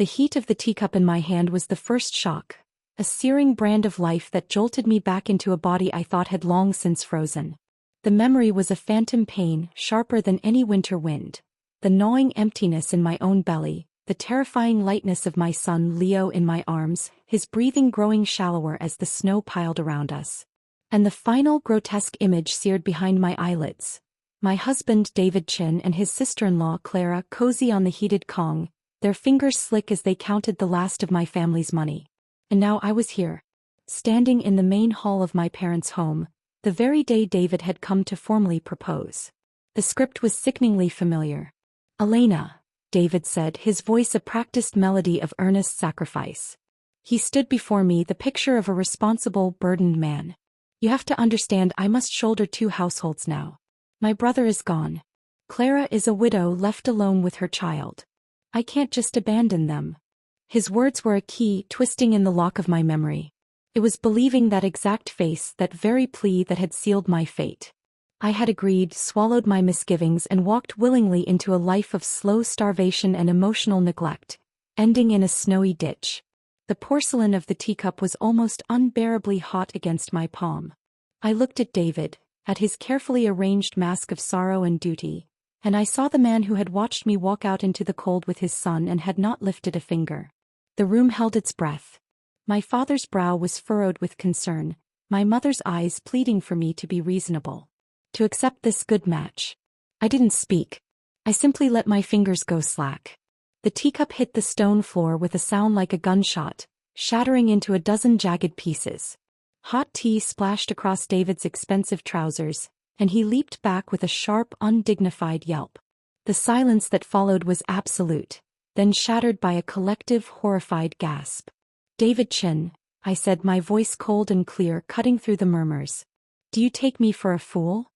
The heat of the teacup in my hand was the first shock, a searing brand of life that jolted me back into a body I thought had long since frozen. The memory was a phantom pain, sharper than any winter wind. The gnawing emptiness in my own belly, the terrifying lightness of my son Leo in my arms, his breathing growing shallower as the snow piled around us. And the final grotesque image seared behind my eyelids. My husband David Chin and his sister-in-law Clara cozy on the heated Kong, their fingers slick as they counted the last of my family's money. And now I was here, standing in the main hall of my parents' home, the very day David had come to formally propose. The script was sickeningly familiar. "Elena," David said, his voice a practiced melody of earnest sacrifice. He stood before me, the picture of a responsible, burdened man. "You have to understand, I must shoulder 2 households now. My brother is gone. Clara is a widow left alone with her child. I can't just abandon them." His words were a key twisting in the lock of my memory. It was believing that exact face, that very plea that had sealed my fate. I had agreed, swallowed my misgivings and walked willingly into a life of slow starvation and emotional neglect, ending in a snowy ditch. The porcelain of the teacup was almost unbearably hot against my palm. I looked at David, at his carefully arranged mask of sorrow and duty, and I saw the man who had watched me walk out into the cold with his son and had not lifted a finger. The room held its breath. My father's brow was furrowed with concern, my mother's eyes pleading for me to be reasonable, to accept this good match. I didn't speak. I simply let my fingers go slack. The teacup hit the stone floor with a sound like a gunshot, shattering into a dozen jagged pieces. Hot tea splashed across David's expensive trousers, and he leaped back with a sharp, undignified yelp. The silence that followed was absolute, then shattered by a collective, horrified gasp. "David Chin," I said, my voice cold and clear, cutting through the murmurs. "Do you take me for a fool?"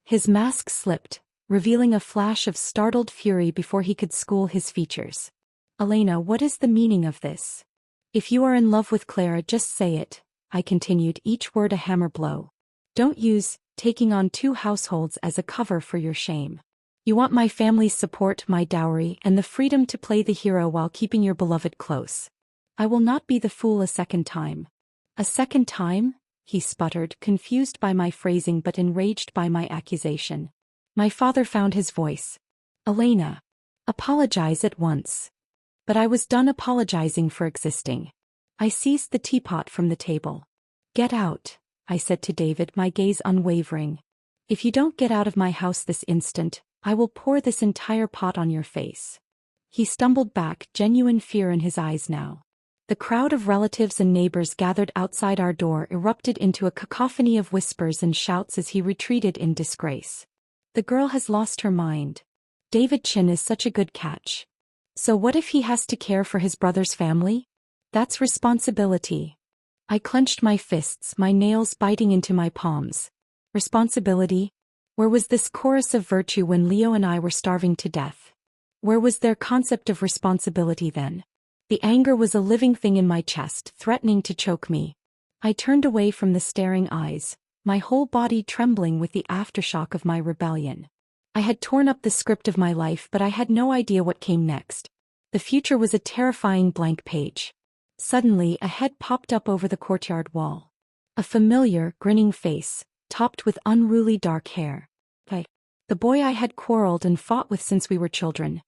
His mask slipped, revealing a flash of startled fury before he could school his features. "Elena, what is the meaning of this? If you are in love with Clara, just say it," I continued, each word a hammer blow. "Don't use taking on 2 households as a cover for your shame. You want my family's support, my dowry, and the freedom to play the hero while keeping your beloved close. I will not be the fool a second time." "A second time?" he sputtered, confused by my phrasing but enraged by my accusation. My father found his voice. "Elena, apologize at once." But I was done apologizing for existing. I seized the teapot from the table. "Get out," I said to David, my gaze unwavering. "If you don't get out of my house this instant, I will pour this entire pot on your face." He stumbled back, genuine fear in his eyes now. The crowd of relatives and neighbors gathered outside our door erupted into a cacophony of whispers and shouts as he retreated in disgrace. "The girl has lost her mind. David Chin is such a good catch. So what if he has to care for his brother's family? That's responsibility." I clenched my fists, my nails biting into my palms. Responsibility? Where was this chorus of virtue when Leo and I were starving to death? Where was their concept of responsibility then? The anger was a living thing in my chest, threatening to choke me. I turned away from the staring eyes, my whole body trembling with the aftershock of my rebellion. I had torn up the script of my life, but I had no idea what came next. The future was a terrifying blank page. Suddenly, a head popped up over the courtyard wall. A familiar, grinning face, topped with unruly dark hair. The boy I had quarreled and fought with since we were children.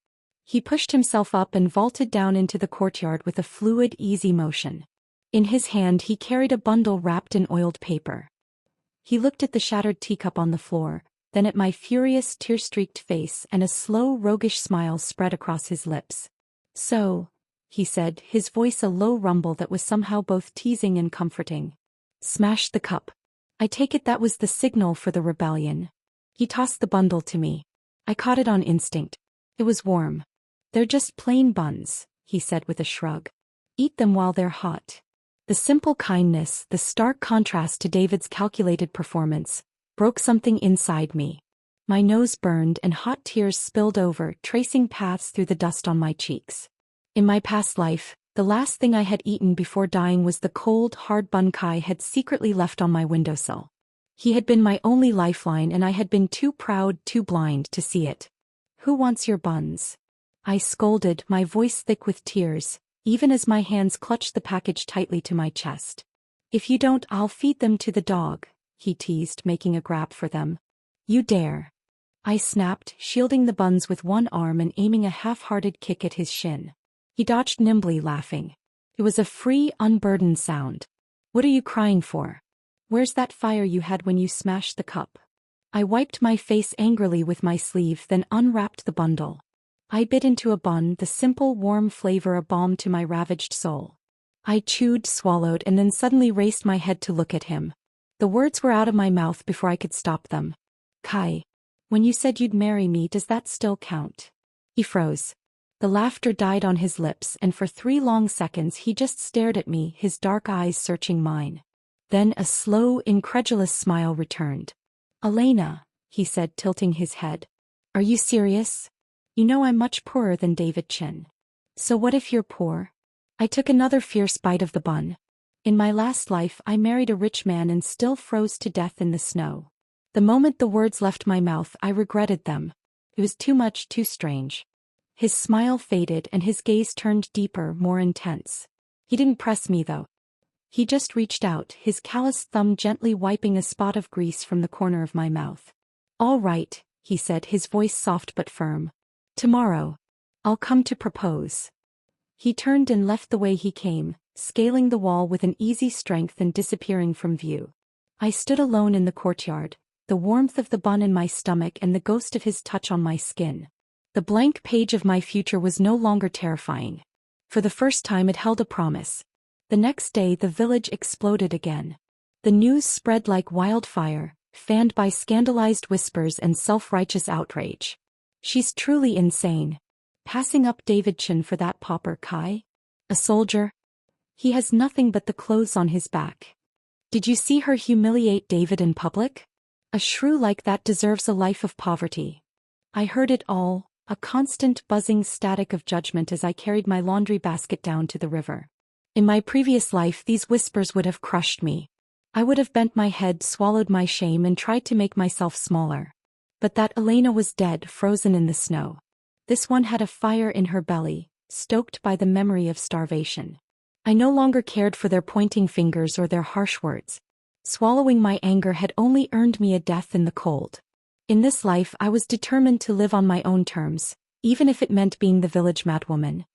He pushed himself up and vaulted down into the courtyard with a fluid, easy motion. In his hand he carried a bundle wrapped in oiled paper. He looked at the shattered teacup on the floor, then at my furious, tear-streaked face, and a slow, roguish smile spread across his lips. "So," he said, his voice a low rumble that was somehow both teasing and comforting. "Smash the cup. I take it that was the signal for the rebellion." He tossed the bundle to me. I caught it on instinct. It was warm. "They're just plain buns," he said with a shrug. "Eat them while they're hot." The simple kindness, the stark contrast to David's calculated performance, broke something inside me. My nose burned and hot tears spilled over, tracing paths through the dust on my cheeks. In my past life, the last thing I had eaten before dying was the cold, hard bun Kai had secretly left on my windowsill. He had been my only lifeline and I had been too proud, too blind to see it. "Who wants your buns?" I scolded, my voice thick with tears, even as my hands clutched the package tightly to my chest. "If you don't, I'll feed them to the dog," he teased, making a grab for them. "You dare." I snapped, shielding the buns with one arm and aiming a half-hearted kick at his shin. He dodged nimbly, laughing. It was a free, unburdened sound. "What are you crying for? Where's that fire you had when you smashed the cup?" I wiped my face angrily with my sleeve, then unwrapped the bundle. I bit into a bun, the simple, warm flavor a balm to my ravaged soul. I chewed, swallowed, and then suddenly raised my head to look at him. The words were out of my mouth before I could stop them. "Kai, when you said you'd marry me, does that still count?" He froze. The laughter died on his lips, and for 3 long seconds he just stared at me, his dark eyes searching mine. Then a slow, incredulous smile returned. "Elena," he said, tilting his head. "Are you serious? You know I'm much poorer than David Chin." "So what if you're poor?" I took another fierce bite of the bun. "In my last life I married a rich man and still froze to death in the snow." The moment the words left my mouth, I regretted them. It was too much, too strange. His smile faded and his gaze turned deeper, more intense. He didn't press me though. He just reached out, his calloused thumb gently wiping a spot of grease from the corner of my mouth. "All right," he said, his voice soft but firm. "Tomorrow. I'll come to propose." He turned and left the way he came, scaling the wall with an easy strength and disappearing from view. I stood alone in the courtyard, the warmth of the bun in my stomach and the ghost of his touch on my skin. The blank page of my future was no longer terrifying. For the first time it held a promise. The next day the village exploded again. The news spread like wildfire, fanned by scandalized whispers and self-righteous outrage. "She's truly insane. Passing up David Chin for that pauper Kai? A soldier? He has nothing but the clothes on his back. Did you see her humiliate David in public? A shrew like that deserves a life of poverty." I heard it all, a constant buzzing static of judgment as I carried my laundry basket down to the river. In my previous life these whispers would have crushed me. I would have bent my head, swallowed my shame and tried to make myself smaller. But that Elena was dead, frozen in the snow. This one had a fire in her belly, stoked by the memory of starvation. I no longer cared for their pointing fingers or their harsh words. Swallowing my anger had only earned me a death in the cold. In this life I was determined to live on my own terms, even if it meant being the village madwoman.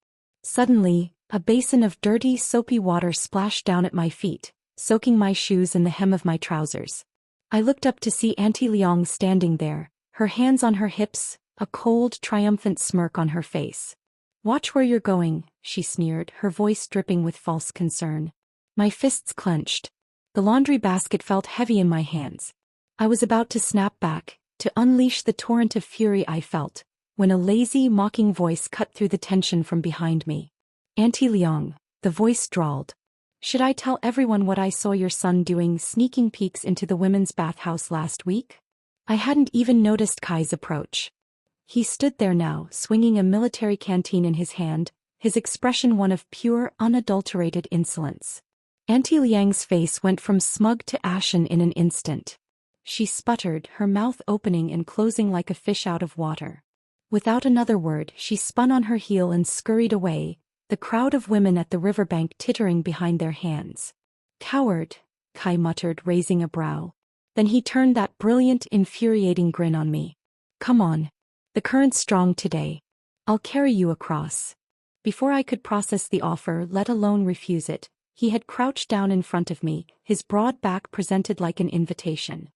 Suddenly, a basin of dirty, soapy water splashed down at my feet, soaking my shoes and the hem of my trousers. I looked up to see Auntie Liang standing there, her hands on her hips, a cold, triumphant smirk on her face. "Watch where you're going," she sneered, her voice dripping with false concern. My fists clenched. The laundry basket felt heavy in my hands. I was about to snap back, to unleash the torrent of fury I felt, when a lazy, mocking voice cut through the tension from behind me. "Auntie Liang," the voice drawled. "Should I tell everyone what I saw your son doing, sneaking peeks into the women's bathhouse last week?" I hadn't even noticed Kai's approach. He stood there now, swinging a military canteen in his hand, his expression one of pure, unadulterated insolence. Auntie Liang's face went from smug to ashen in an instant. She sputtered, her mouth opening and closing like a fish out of water. Without another word, she spun on her heel and scurried away, the crowd of women at the riverbank tittering behind their hands. "Coward," Kai muttered, raising a brow. Then he turned that brilliant, infuriating grin on me. "Come on. The current's strong today. I'll carry you across." Before I could process the offer, let alone refuse it, he had crouched down in front of me, his broad back presented like an invitation.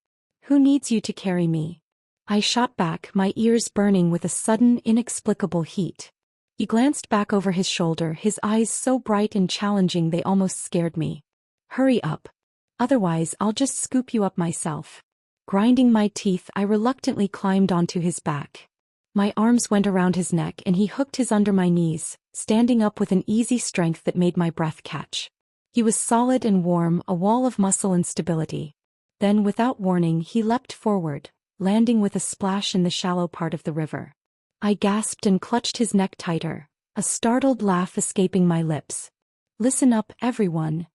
"Who needs you to carry me?" I shot back, my ears burning with a sudden, inexplicable heat. He glanced back over his shoulder, his eyes so bright and challenging they almost scared me. "Hurry up. Otherwise I'll just scoop you up myself." Grinding my teeth, I reluctantly climbed onto his back. My arms went around his neck and he hooked his under my knees, standing up with an easy strength that made my breath catch. He was solid and warm, a wall of muscle and stability. Then, without warning, he leapt forward, landing with a splash in the shallow part of the river. I gasped and clutched his neck tighter, a startled laugh escaping my lips. "Listen up, everyone,"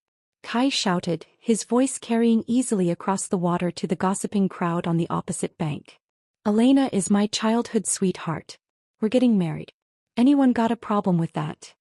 Kai shouted, his voice carrying easily across the water to the gossiping crowd on the opposite bank. "Elena is my childhood sweetheart. We're getting married. Anyone got a problem with that?"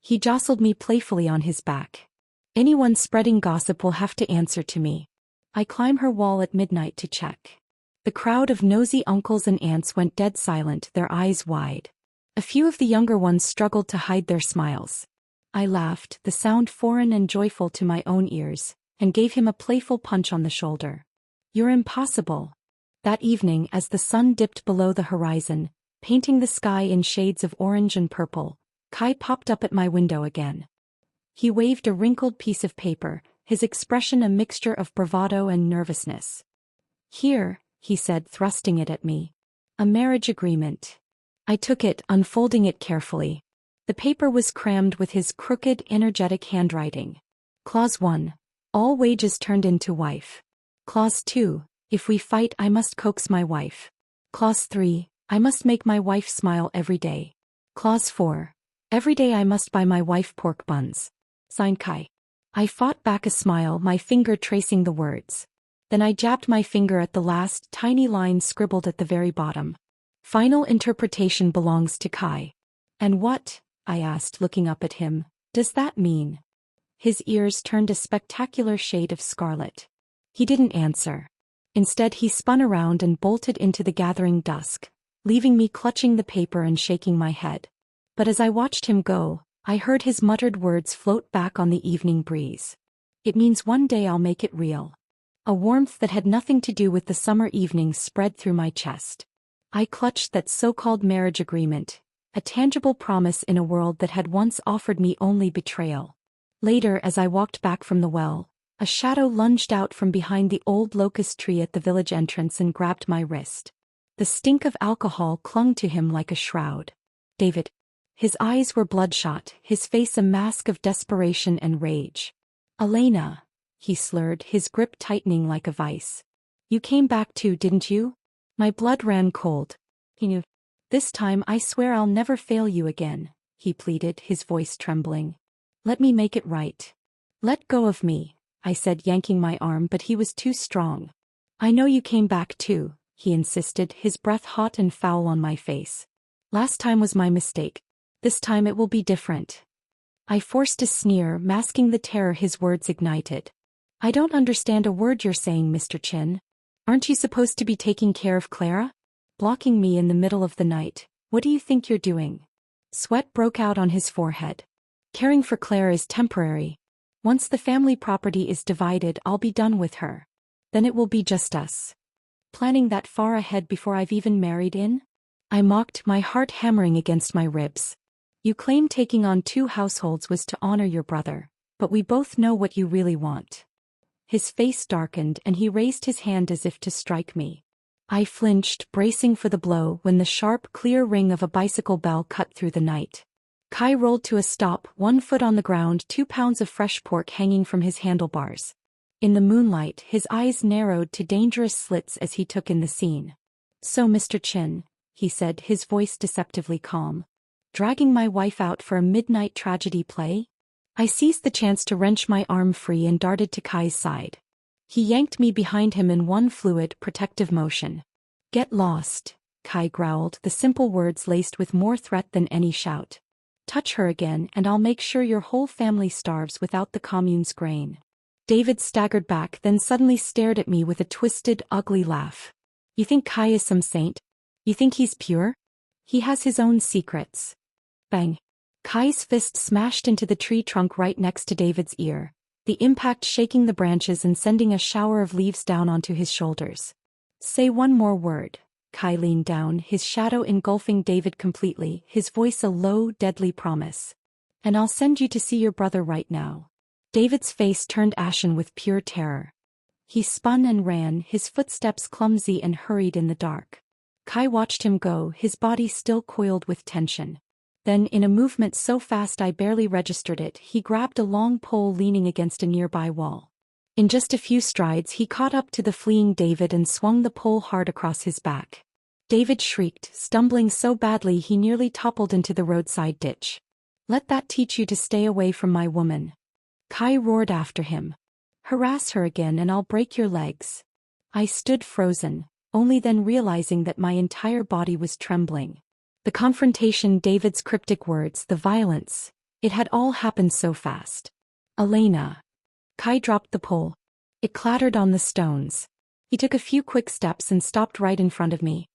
He jostled me playfully on his back. Anyone spreading gossip will have to answer to me. I climb her wall at midnight to check. The crowd of nosy uncles and aunts went dead silent, their eyes wide. A few of the younger ones struggled to hide their smiles. I laughed, the sound foreign and joyful to my own ears, and gave him a playful punch on the shoulder. You're impossible. That evening, as the sun dipped below the horizon, painting the sky in shades of orange and purple, Kai popped up at my window again. He waved a wrinkled piece of paper, his expression a mixture of bravado and nervousness. Here, he said, thrusting it at me. A marriage agreement. I took it, unfolding it carefully. The paper was crammed with his crooked, energetic handwriting. Clause 1. All wages turned into wife. Clause 2. If we fight, I must coax my wife. Clause 3. I must make my wife smile every day. Clause 4. Every day I must buy my wife pork buns. Signed Kai. I fought back a smile, my finger tracing the words. Then I jabbed my finger at the last tiny line scribbled at the very bottom. Final interpretation belongs to Kai. And what, I asked, looking up at him, does that mean? His ears turned a spectacular shade of scarlet. He didn't answer. Instead, he spun around and bolted into the gathering dusk, leaving me clutching the paper and shaking my head. But as I watched him go, I heard his muttered words float back on the evening breeze. It means one day I'll make it real. A warmth that had nothing to do with the summer evenings spread through my chest. I clutched that so-called marriage agreement, a tangible promise in a world that had once offered me only betrayal. Later, as I walked back from the well, a shadow lunged out from behind the old locust tree at the village entrance and grabbed my wrist. The stink of alcohol clung to him like a shroud. David. His eyes were bloodshot, his face a mask of desperation and rage. Elena, he slurred, his grip tightening like a vice. You came back too, didn't you? My blood ran cold. He knew. This time I swear I'll never fail you again, he pleaded, his voice trembling. Let me make it right. Let go of me, I said, yanking my arm, but he was too strong. I know you came back too, he insisted, his breath hot and foul on my face. Last time was my mistake. This time it will be different. I forced a sneer, masking the terror his words ignited. I don't understand a word you're saying, Mr. Chin. Aren't you supposed to be taking care of Clara? Blocking me in the middle of the night. What do you think you're doing? Sweat broke out on his forehead. Caring for Clara is temporary. Once the family property is divided, I'll be done with her. Then it will be just us. Planning that far ahead before I've even married in? I mocked, my heart hammering against my ribs. You claim taking on 2 households was to honor your brother, but we both know what you really want. His face darkened and he raised his hand as if to strike me. I flinched, bracing for the blow, when the sharp, clear ring of a bicycle bell cut through the night. Kai rolled to a stop, 1 foot on the ground, 2 pounds of fresh pork hanging from his handlebars. In the moonlight, his eyes narrowed to dangerous slits as he took in the scene. So, Mr. Chin, he said, his voice deceptively calm. Dragging my wife out for a midnight tragedy play? I seized the chance to wrench my arm free and darted to Kai's side. He yanked me behind him in one fluid, protective motion. Get lost, Kai growled, the simple words laced with more threat than any shout. Touch her again and I'll make sure your whole family starves without the commune's grain. David staggered back, then suddenly stared at me with a twisted, ugly laugh. You think Kai is some saint? You think he's pure? He has his own secrets. Bang. Kai's fist smashed into the tree trunk right next to David's ear, the impact shaking the branches and sending a shower of leaves down onto his shoulders. Say one more word. Kai leaned down, his shadow engulfing David completely, his voice a low, deadly promise. And I'll send you to see your brother right now. David's face turned ashen with pure terror. He spun and ran, his footsteps clumsy and hurried in the dark. Kai watched him go, his body still coiled with tension. Then, in a movement so fast I barely registered it, he grabbed a long pole leaning against a nearby wall. In just a few strides he caught up to the fleeing David and swung the pole hard across his back. David shrieked, stumbling so badly he nearly toppled into the roadside ditch. Let that teach you to stay away from my woman. Kai roared after him. Harass her again and I'll break your legs. I stood frozen, only then realizing that my entire body was trembling. The confrontation, David's cryptic words, the violence. It had all happened so fast. Elena. Kai dropped the pole. It clattered on the stones. He took a few quick steps and stopped right in front of me.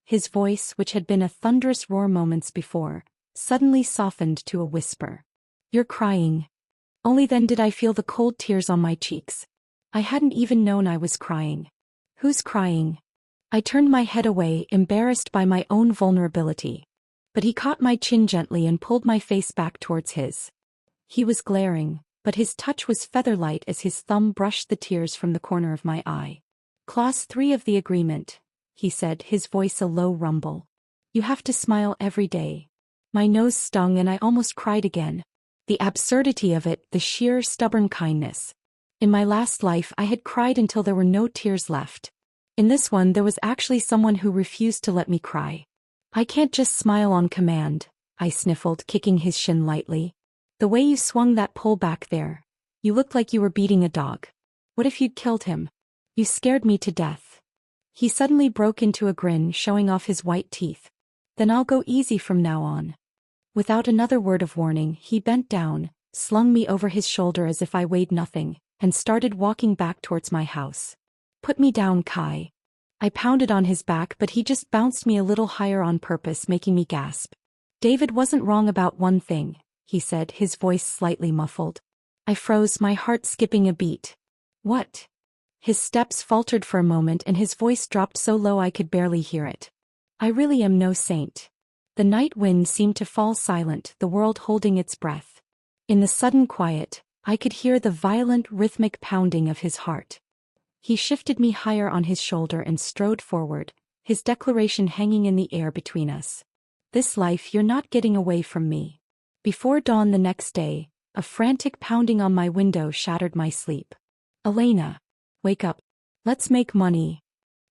His voice, which had been a thunderous roar moments before, suddenly softened to a whisper. You're crying. Only then did I feel the cold tears on my cheeks. I hadn't even known I was crying. Who's crying? I turned my head away, embarrassed by my own vulnerability. But he caught my chin gently and pulled my face back towards his. He was glaring, but his touch was feather-light as his thumb brushed the tears from the corner of my eye. Clause 3 of the agreement, he said, his voice a low rumble. You have to smile every day. My nose stung and I almost cried again. The absurdity of it, the sheer stubborn kindness. In my last life I had cried until there were no tears left. In this one there was actually someone who refused to let me cry. I can't just smile on command, I sniffled, kicking his shin lightly. The way you swung that pole back there. You looked like you were beating a dog. What if you'd killed him? You scared me to death. He suddenly broke into a grin, showing off his white teeth. Then I'll go easy from now on. Without another word of warning, he bent down, slung me over his shoulder as if I weighed nothing, and started walking back towards my house. Put me down, Kai. I pounded on his back, but he just bounced me a little higher on purpose, making me gasp. David wasn't wrong about one thing, he said, his voice slightly muffled. I froze, my heart skipping a beat. What? His steps faltered for a moment and his voice dropped so low I could barely hear it. I really am no saint. The night wind seemed to fall silent, the world holding its breath. In the sudden quiet, I could hear the violent, rhythmic pounding of his heart. He shifted me higher on his shoulder and strode forward, his declaration hanging in the air between us. This life you're not getting away from me. Before dawn the next day, a frantic pounding on my window shattered my sleep. Elena. Wake up. Let's make money.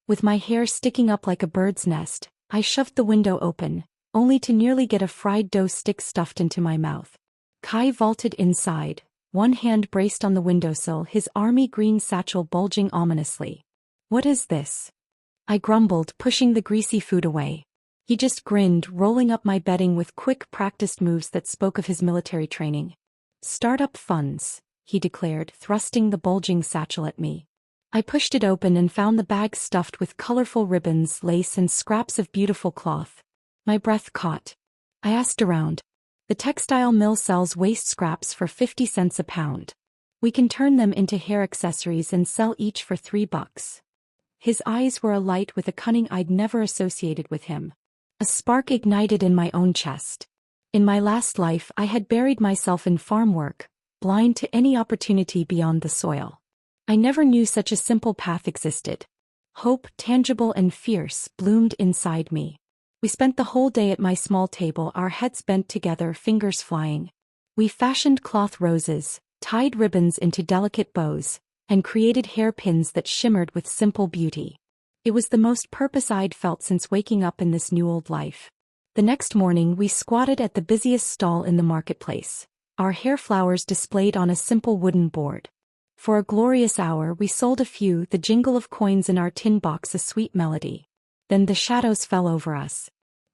With my hair sticking up like a bird's nest, I shoved the window open, only to nearly get a fried dough stick stuffed into my mouth. Kai vaulted inside, one hand braced on the windowsill, his army green satchel bulging ominously. What is this? I grumbled, pushing the greasy food away. He just grinned, rolling up my bedding with quick practiced moves that spoke of his military training. Startup funds, he declared, thrusting the bulging satchel at me. I pushed it open and found the bag stuffed with colorful ribbons, lace and scraps of beautiful cloth. My breath caught. I asked around. The textile mill sells waste scraps for 50 cents a pound. We can turn them into hair accessories and sell each for $3. His eyes were alight with a cunning I'd never associated with him. A spark ignited in my own chest. In my last life I had buried myself in farm work, blind to any opportunity beyond the soil. I never knew such a simple path existed. Hope, tangible and fierce, bloomed inside me. We spent the whole day at my small table, our heads bent together, fingers flying. We fashioned cloth roses, tied ribbons into delicate bows, and created hairpins that shimmered with simple beauty. It was the most purpose I'd felt since waking up in this new old life. The next morning we squatted at the busiest stall in the marketplace, our hair flowers displayed on a simple wooden board. For a glorious hour we sold a few, the jingle of coins in our tin box a sweet melody. Then the shadows fell over us.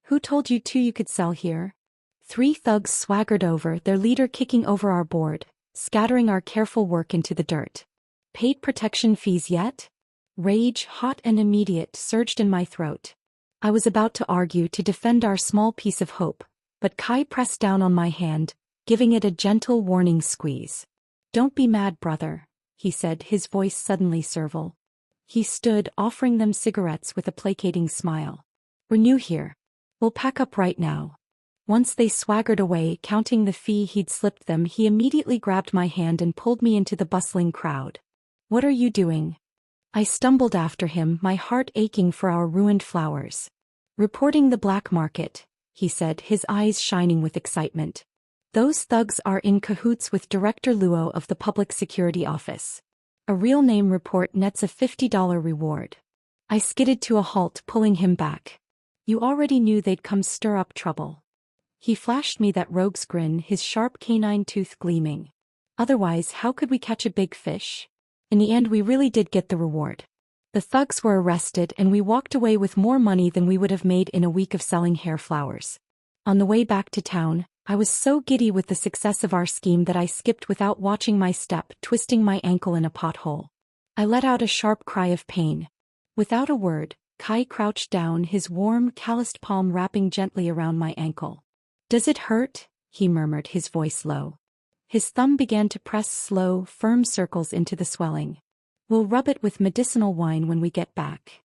Who told you you could sell here? 3 thugs swaggered over, their leader kicking over our board, scattering our careful work into the dirt. Paid protection fees yet? Rage, hot and immediate, surged in my throat. I was about to argue to defend our small piece of hope, but Kai pressed down on my hand, giving it a gentle warning squeeze. Don't be mad, brother, he said, his voice suddenly servile. He stood, offering them cigarettes with a placating smile. We're new here. We'll pack up right now. Once they swaggered away, counting the fee he'd slipped them, he immediately grabbed my hand and pulled me into the bustling crowd. What are you doing? I stumbled after him, my heart aching for our ruined flowers. Reporting the black market, he said, his eyes shining with excitement. Those thugs are in cahoots with Director Luo of the Public Security Office. A real name report nets a $50 reward. I skidded to a halt, pulling him back. You already knew they'd come stir up trouble. He flashed me that rogue's grin, his sharp canine tooth gleaming. Otherwise, how could we catch a big fish? In the end we really did get the reward. The thugs were arrested and we walked away with more money than we would have made in a week of selling hair flowers. On the way back to town, I was so giddy with the success of our scheme that I skipped without watching my step, twisting my ankle in a pothole. I let out a sharp cry of pain. Without a word, Kai crouched down, his warm, calloused palm wrapping gently around my ankle. "Does it hurt?" he murmured, his voice low. His thumb began to press slow, firm circles into the swelling. "We'll rub it with medicinal wine when we get back."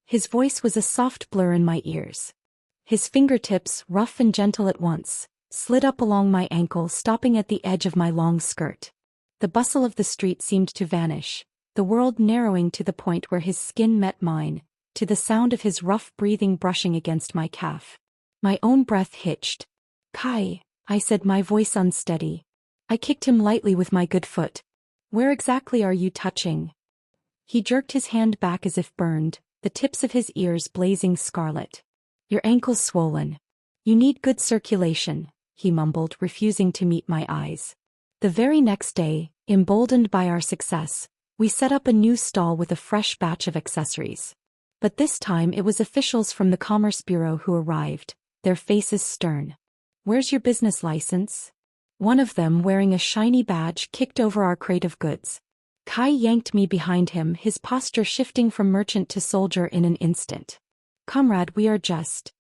His voice was a soft blur in my ears. His fingertips, rough and gentle at once, slid up along my ankle, stopping at the edge of my long skirt. The bustle of the street seemed to vanish, the world narrowing to the point where his skin met mine, to the sound of his rough breathing brushing against my calf. My own breath hitched. "Kai," I said, my voice unsteady. I kicked him lightly with my good foot. "Where exactly are you touching?" He jerked his hand back as if burned, the tips of his ears blazing scarlet. "Your ankle's swollen. You need good circulation," he mumbled, refusing to meet my eyes. The very next day, emboldened by our success, we set up a new stall with a fresh batch of accessories. But this time it was officials from the Commerce Bureau who arrived, their faces stern. "Where's your business license?" One of them, wearing a shiny badge, kicked over our crate of goods. Kai yanked me behind him, his posture shifting from merchant to soldier in an instant. "Comrade, we are just..."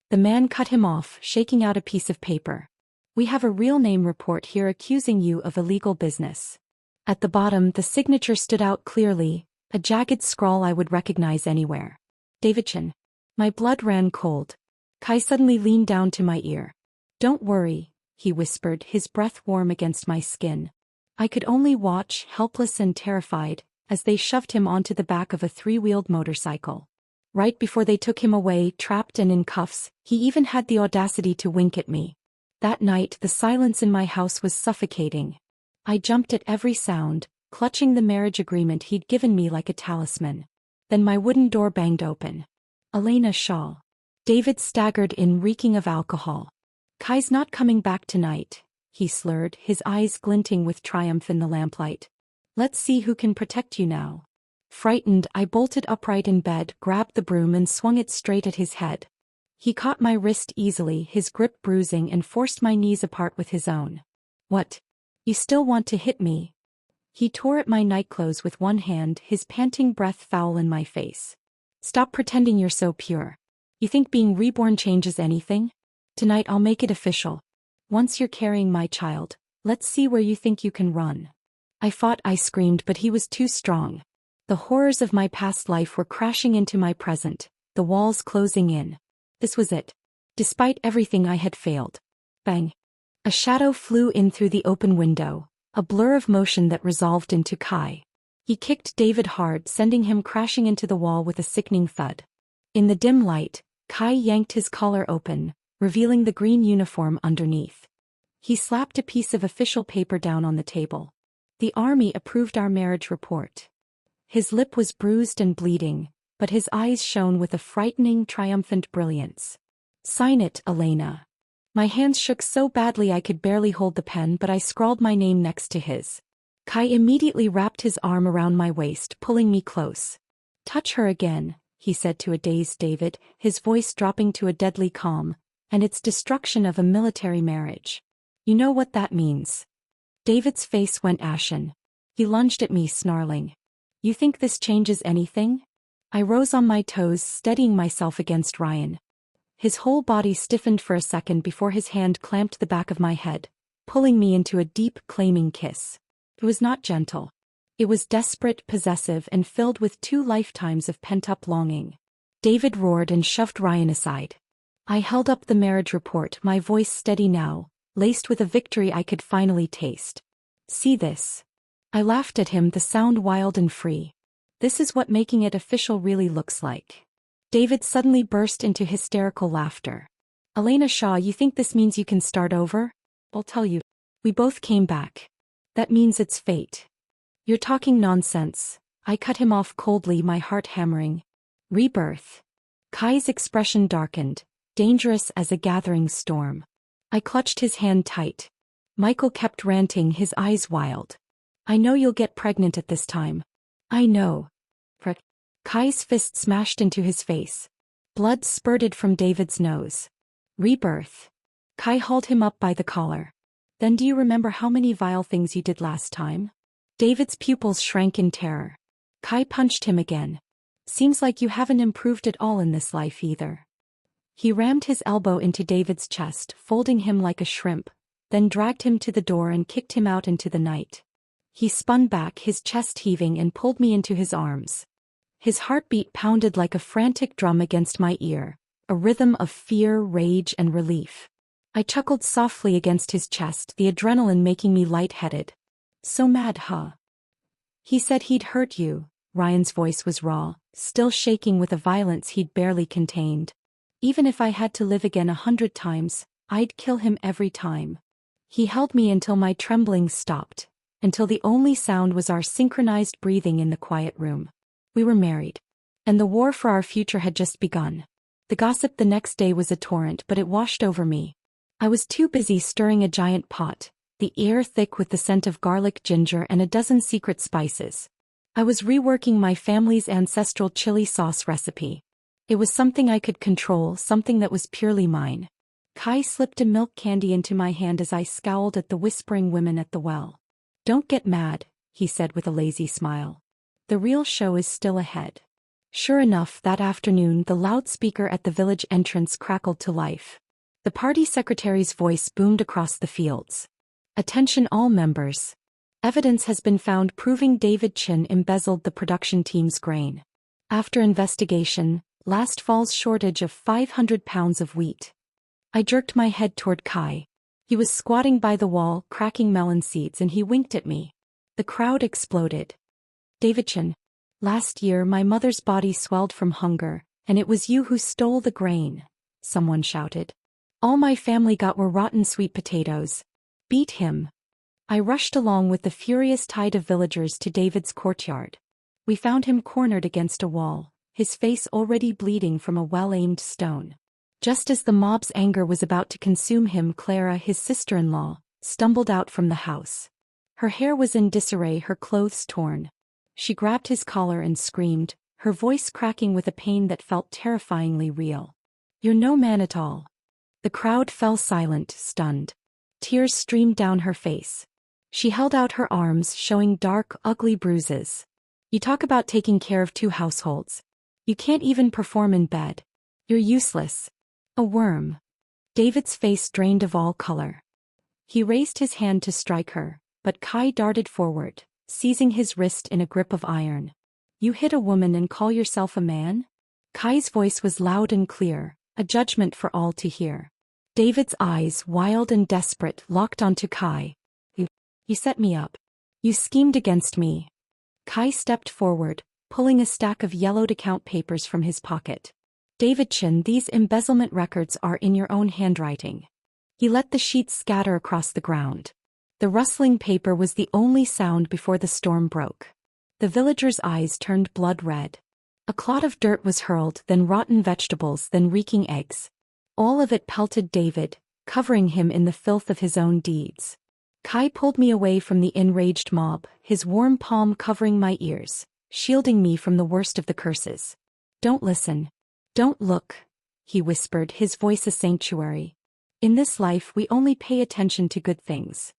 The man cut him off, shaking out a piece of paper. "We have a real name report here accusing you of illegal business." At the bottom, the signature stood out clearly, a jagged scrawl I would recognize anywhere. "Davidson." My blood ran cold. Kai suddenly leaned down to my ear. "Don't worry," he whispered, his breath warm against my skin. I could only watch, helpless and terrified, as they shoved him onto the back of a three-wheeled motorcycle. Right before they took him away, trapped and in cuffs, he even had the audacity to wink at me. That night, the silence in my house was suffocating. I jumped at every sound, clutching the marriage agreement he'd given me like a talisman. Then my wooden door banged open. "Elena Shaw." David staggered in, reeking of alcohol. "Kai's not coming back tonight," he slurred, his eyes glinting with triumph in the lamplight. "Let's see who can protect you now." Frightened, I bolted upright in bed, grabbed the broom and swung it straight at his head. He caught my wrist easily, his grip bruising, and forced my knees apart with his own. "What? You still want to hit me?" He tore at my nightclothes with one hand, his panting breath foul in my face. "Stop pretending you're so pure. You think being reborn changes anything? Tonight I'll make it official. Once you're carrying my child, let's see where you think you can run." I fought, I screamed, but he was too strong. The horrors of my past life were crashing into my present, the walls closing in. This was it. Despite everything, I had failed. Bang. A shadow flew in through the open window, a blur of motion that resolved into Kai. He kicked David hard, sending him crashing into the wall with a sickening thud. In the dim light, Kai yanked his collar open, revealing the green uniform underneath. He slapped a piece of official paper down on the table. "The Army approved our marriage report." His lip was bruised and bleeding, but his eyes shone with a frightening, triumphant brilliance. "Sign it, Elena." My hands shook so badly I could barely hold the pen, but I scrawled my name next to his. Kai immediately wrapped his arm around my waist, pulling me close. "Touch her again," he said to a dazed David, his voice dropping to a deadly calm, "and it's destruction of a military marriage. You know what that means." David's face went ashen. He lunged at me, snarling. "You think this changes anything?" I rose on my toes, steadying myself against Ryan. His whole body stiffened for a second before his hand clamped the back of my head, pulling me into a deep, claiming kiss. It was not gentle. It was desperate, possessive, and filled with 2 lifetimes of pent-up longing. David roared and shoved Ryan aside. I held up the marriage report, my voice steady now, laced with a victory I could finally taste. "See this?" I laughed at him, the sound wild and free. "This is what making it official really looks like." David suddenly burst into hysterical laughter. "Elena Shaw, you think this means you can start over? I'll tell you. We both came back. That means it's fate." "You're talking nonsense." I cut him off coldly, my heart hammering. "Rebirth." Kai's expression darkened, dangerous as a gathering storm. I clutched his hand tight. Michael kept ranting, his eyes wild. "I know you'll get pregnant at this time." "I know." Kai's fist smashed into his face. Blood spurted from David's nose. "Rebirth." Kai hauled him up by the collar. Then do you remember how many vile things you did last time? David's pupils shrank in terror. Kai punched him again. Seems like you haven't improved at all in this life either. He rammed his elbow into David's chest, folding him like a shrimp, then dragged him to the door and kicked him out into the night. He spun back, his chest heaving, and pulled me into his arms. His heartbeat pounded like a frantic drum against my ear, a rhythm of fear, rage, and relief. I chuckled softly against his chest, the adrenaline making me lightheaded. So mad, huh? He said he'd hurt you. Ryan's voice was raw, still shaking with a violence he'd barely contained. Even if I had to live again 100 times, I'd kill him every time. He held me until my trembling stopped, until the only sound was our synchronized breathing in the quiet room. We were married. And the war for our future had just begun. The gossip the next day was a torrent, but it washed over me. I was too busy stirring a giant pot, the air thick with the scent of garlic, ginger, and a dozen secret spices. I was reworking my family's ancestral chili sauce recipe. It was something I could control, something that was purely mine. Kai slipped a milk candy into my hand as I scowled at the whispering women at the well. Don't get mad, he said with a lazy smile. The real show is still ahead. Sure enough, that afternoon the loudspeaker at the village entrance crackled to life. The party secretary's voice boomed across the fields. Attention all members. Evidence has been found proving David Chin embezzled the production team's grain. After investigation, last fall's shortage of 500 pounds of wheat. I jerked my head toward Kai. He was squatting by the wall, cracking melon seeds, and he winked at me. The crowd exploded. David Chin. Last year my mother's body swelled from hunger, and it was you who stole the grain, someone shouted. All my family got were rotten sweet potatoes. Beat him. I rushed along with the furious tide of villagers to David's courtyard. We found him cornered against a wall, his face already bleeding from a well-aimed stone. Just as the mob's anger was about to consume him, Clara, his sister-in-law, stumbled out from the house. Her hair was in disarray, her clothes torn. She grabbed his collar and screamed, her voice cracking with a pain that felt terrifyingly real. You're no man at all. The crowd fell silent, stunned. Tears streamed down her face. She held out her arms, showing dark, ugly bruises. You talk about taking care of 2 households. You can't even perform in bed. You're useless. A worm. David's face drained of all color. He raised his hand to strike her, but Kai darted forward, seizing his wrist in a grip of iron. You hit a woman and call yourself a man? Kai's voice was loud and clear, a judgment for all to hear. David's eyes, wild and desperate, locked onto Kai. You set me up. You schemed against me. Kai stepped forward, pulling a stack of yellowed account papers from his pocket. David Chin, these embezzlement records are in your own handwriting. He let the sheets scatter across the ground. The rustling paper was the only sound before the storm broke. The villagers' eyes turned blood red. A clod of dirt was hurled, then rotten vegetables, then reeking eggs. All of it pelted David, covering him in the filth of his own deeds. Kai pulled me away from the enraged mob, his warm palm covering my ears, shielding me from the worst of the curses. Don't listen. Don't look, he whispered, his voice a sanctuary. In this life we only pay attention to good things.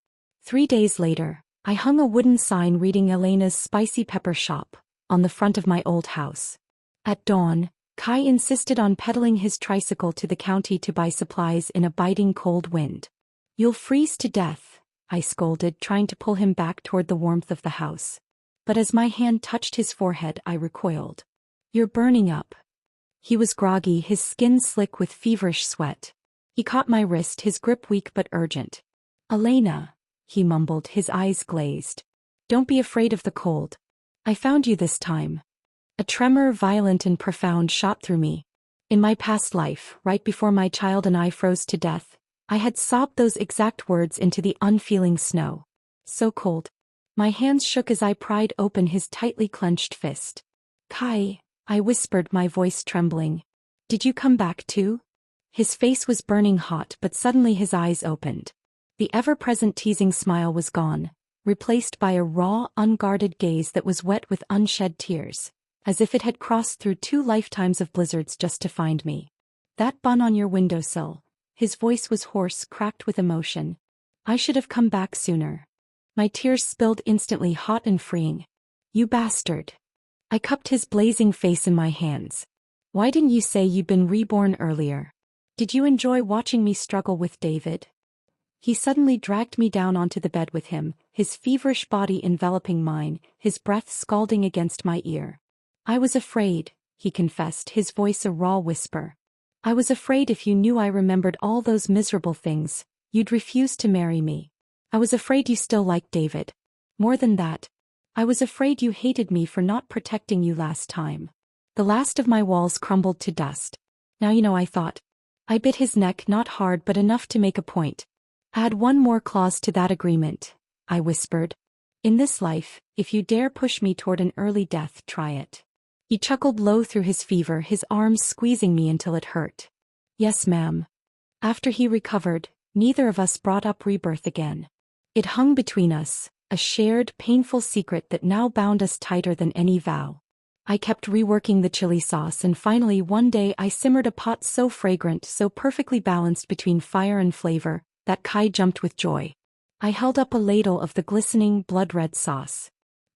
3 days later, I hung a wooden sign reading Elena's Spicy Pepper Shop on the front of my old house. At dawn, Kai insisted on pedaling his tricycle to the county to buy supplies in a biting cold wind. You'll freeze to death, I scolded, trying to pull him back toward the warmth of the house. But as my hand touched his forehead, I recoiled. You're burning up. He was groggy, his skin slick with feverish sweat. He caught my wrist, his grip weak but urgent. Elena, he mumbled, his eyes glazed. Don't be afraid of the cold. I found you this time. A tremor, violent and profound, shot through me. In my past life, right before my child and I froze to death, I had sobbed those exact words into the unfeeling snow. So cold. My hands shook as I pried open his tightly clenched fist. Kai, I whispered, my voice trembling. Did you come back too? His face was burning hot, but suddenly his eyes opened. The ever-present teasing smile was gone, replaced by a raw, unguarded gaze that was wet with unshed tears, as if it had crossed through 2 lifetimes of blizzards just to find me. That bun on your windowsill, His voice was hoarse, cracked with emotion. I should have come back sooner. My tears spilled instantly, hot and freeing. You bastard. I cupped his blazing face in my hands. Why didn't you say you'd been reborn earlier? Did you enjoy watching me struggle with David? He suddenly dragged me down onto the bed with him, his feverish body enveloping mine, his breath scalding against my ear. I was afraid, he confessed, his voice a raw whisper. I was afraid if you knew I remembered all those miserable things, you'd refuse to marry me. I was afraid you still liked David. More than that, I was afraid you hated me for not protecting you last time. The last of my walls crumbled to dust. Now you know, I thought. I bit his neck, not hard but enough to make a point. Add one more clause to that agreement, I whispered. In this life, if you dare push me toward an early death, try it. He chuckled low through his fever, his arms squeezing me until it hurt. Yes, ma'am. After he recovered, neither of us brought up rebirth again. It hung between us, a shared, painful secret that now bound us tighter than any vow. I kept reworking the chili sauce, and finally one day I simmered a pot so fragrant, so perfectly balanced between fire and flavor, that Kai jumped with joy. I held up a ladle of the glistening, blood-red sauce.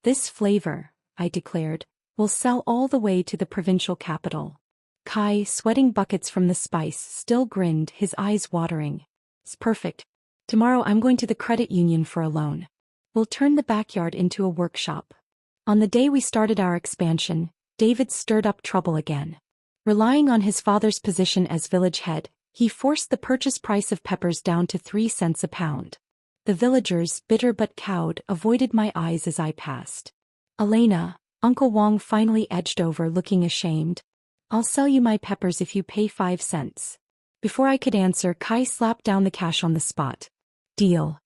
This flavor, I declared, will sell all the way to the provincial capital. Kai, sweating buckets from the spice, still grinned, his eyes watering. It's perfect. Tomorrow I'm going to the credit union for a loan. We'll turn the backyard into a workshop. On the day we started our expansion, David stirred up trouble again. Relying on his father's position as village head, he forced the purchase price of peppers down to 3 cents a pound. The villagers, bitter but cowed, avoided my eyes as I passed. Elena, Uncle Wong finally edged over, looking ashamed. I'll sell you my peppers if you pay 5 cents. Before I could answer, Kai slapped down the cash on the spot. Deal.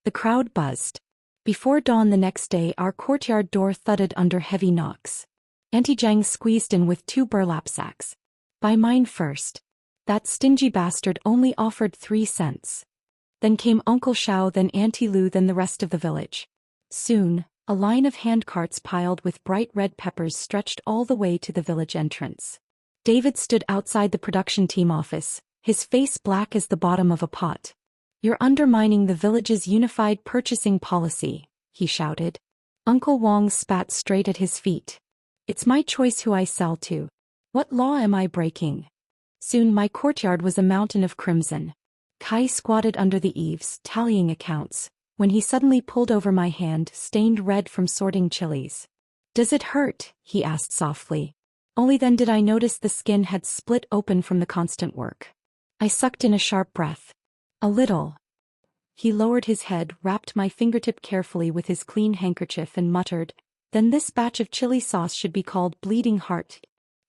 The crowd buzzed. Before dawn the next day, our courtyard door thudded under heavy knocks. Auntie Jang squeezed in with 2 burlap sacks. Buy mine first. That stingy bastard only offered 3 cents. Then came Uncle Shao, then Auntie Lu, then the rest of the village. Soon, a line of handcarts piled with bright red peppers stretched all the way to the village entrance. David stood outside the production team office, his face black as the bottom of a pot. You're undermining the village's unified purchasing policy, he shouted. Uncle Wong spat straight at his feet. It's my choice who I sell to. What law am I breaking? Soon my courtyard was a mountain of crimson. Kai squatted under the eaves, tallying accounts, when he suddenly pulled over my hand, stained red from sorting chilies. Does it hurt? He asked softly. Only then did I notice the skin had split open from the constant work. I sucked in a sharp breath. A little. He lowered his head, wrapped my fingertip carefully with his clean handkerchief and muttered, then this batch of chili sauce should be called Bleeding Heart.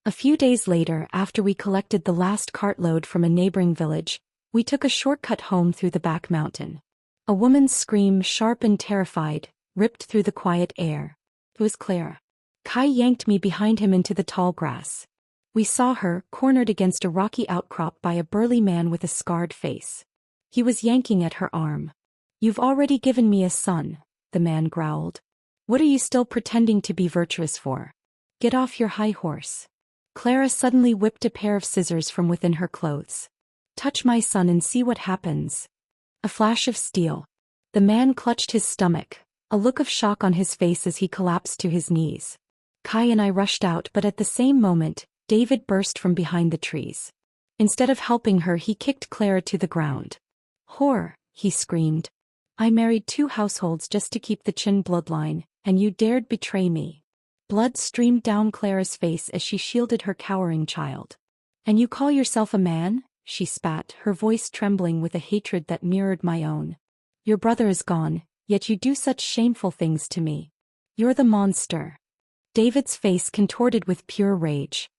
A few days later, after we collected the last cartload from a neighboring village, we took a shortcut home through the back mountain. A woman's scream, sharp and terrified, ripped through the quiet air. It was Clara. Kai yanked me behind him into the tall grass. We saw her, cornered against a rocky outcrop by a burly man with a scarred face. He was yanking at her arm. You've already given me a son, the man growled. What are you still pretending to be virtuous for? Get off your high horse. Clara suddenly whipped a pair of scissors from within her clothes. Touch my son and see what happens. A flash of steel. The man clutched his stomach, a look of shock on his face as he collapsed to his knees. Kai and I rushed out, but at the same moment, David burst from behind the trees. Instead of helping her, he kicked Clara to the ground. Whore, he screamed. I married 2 households just to keep the Chin bloodline, and you dared betray me. Blood streamed down Clara's face as she shielded her cowering child. And you call yourself a man? She spat, her voice trembling with a hatred that mirrored my own. Your brother is gone, yet you do such shameful things to me. You're the monster. David's face contorted with pure rage.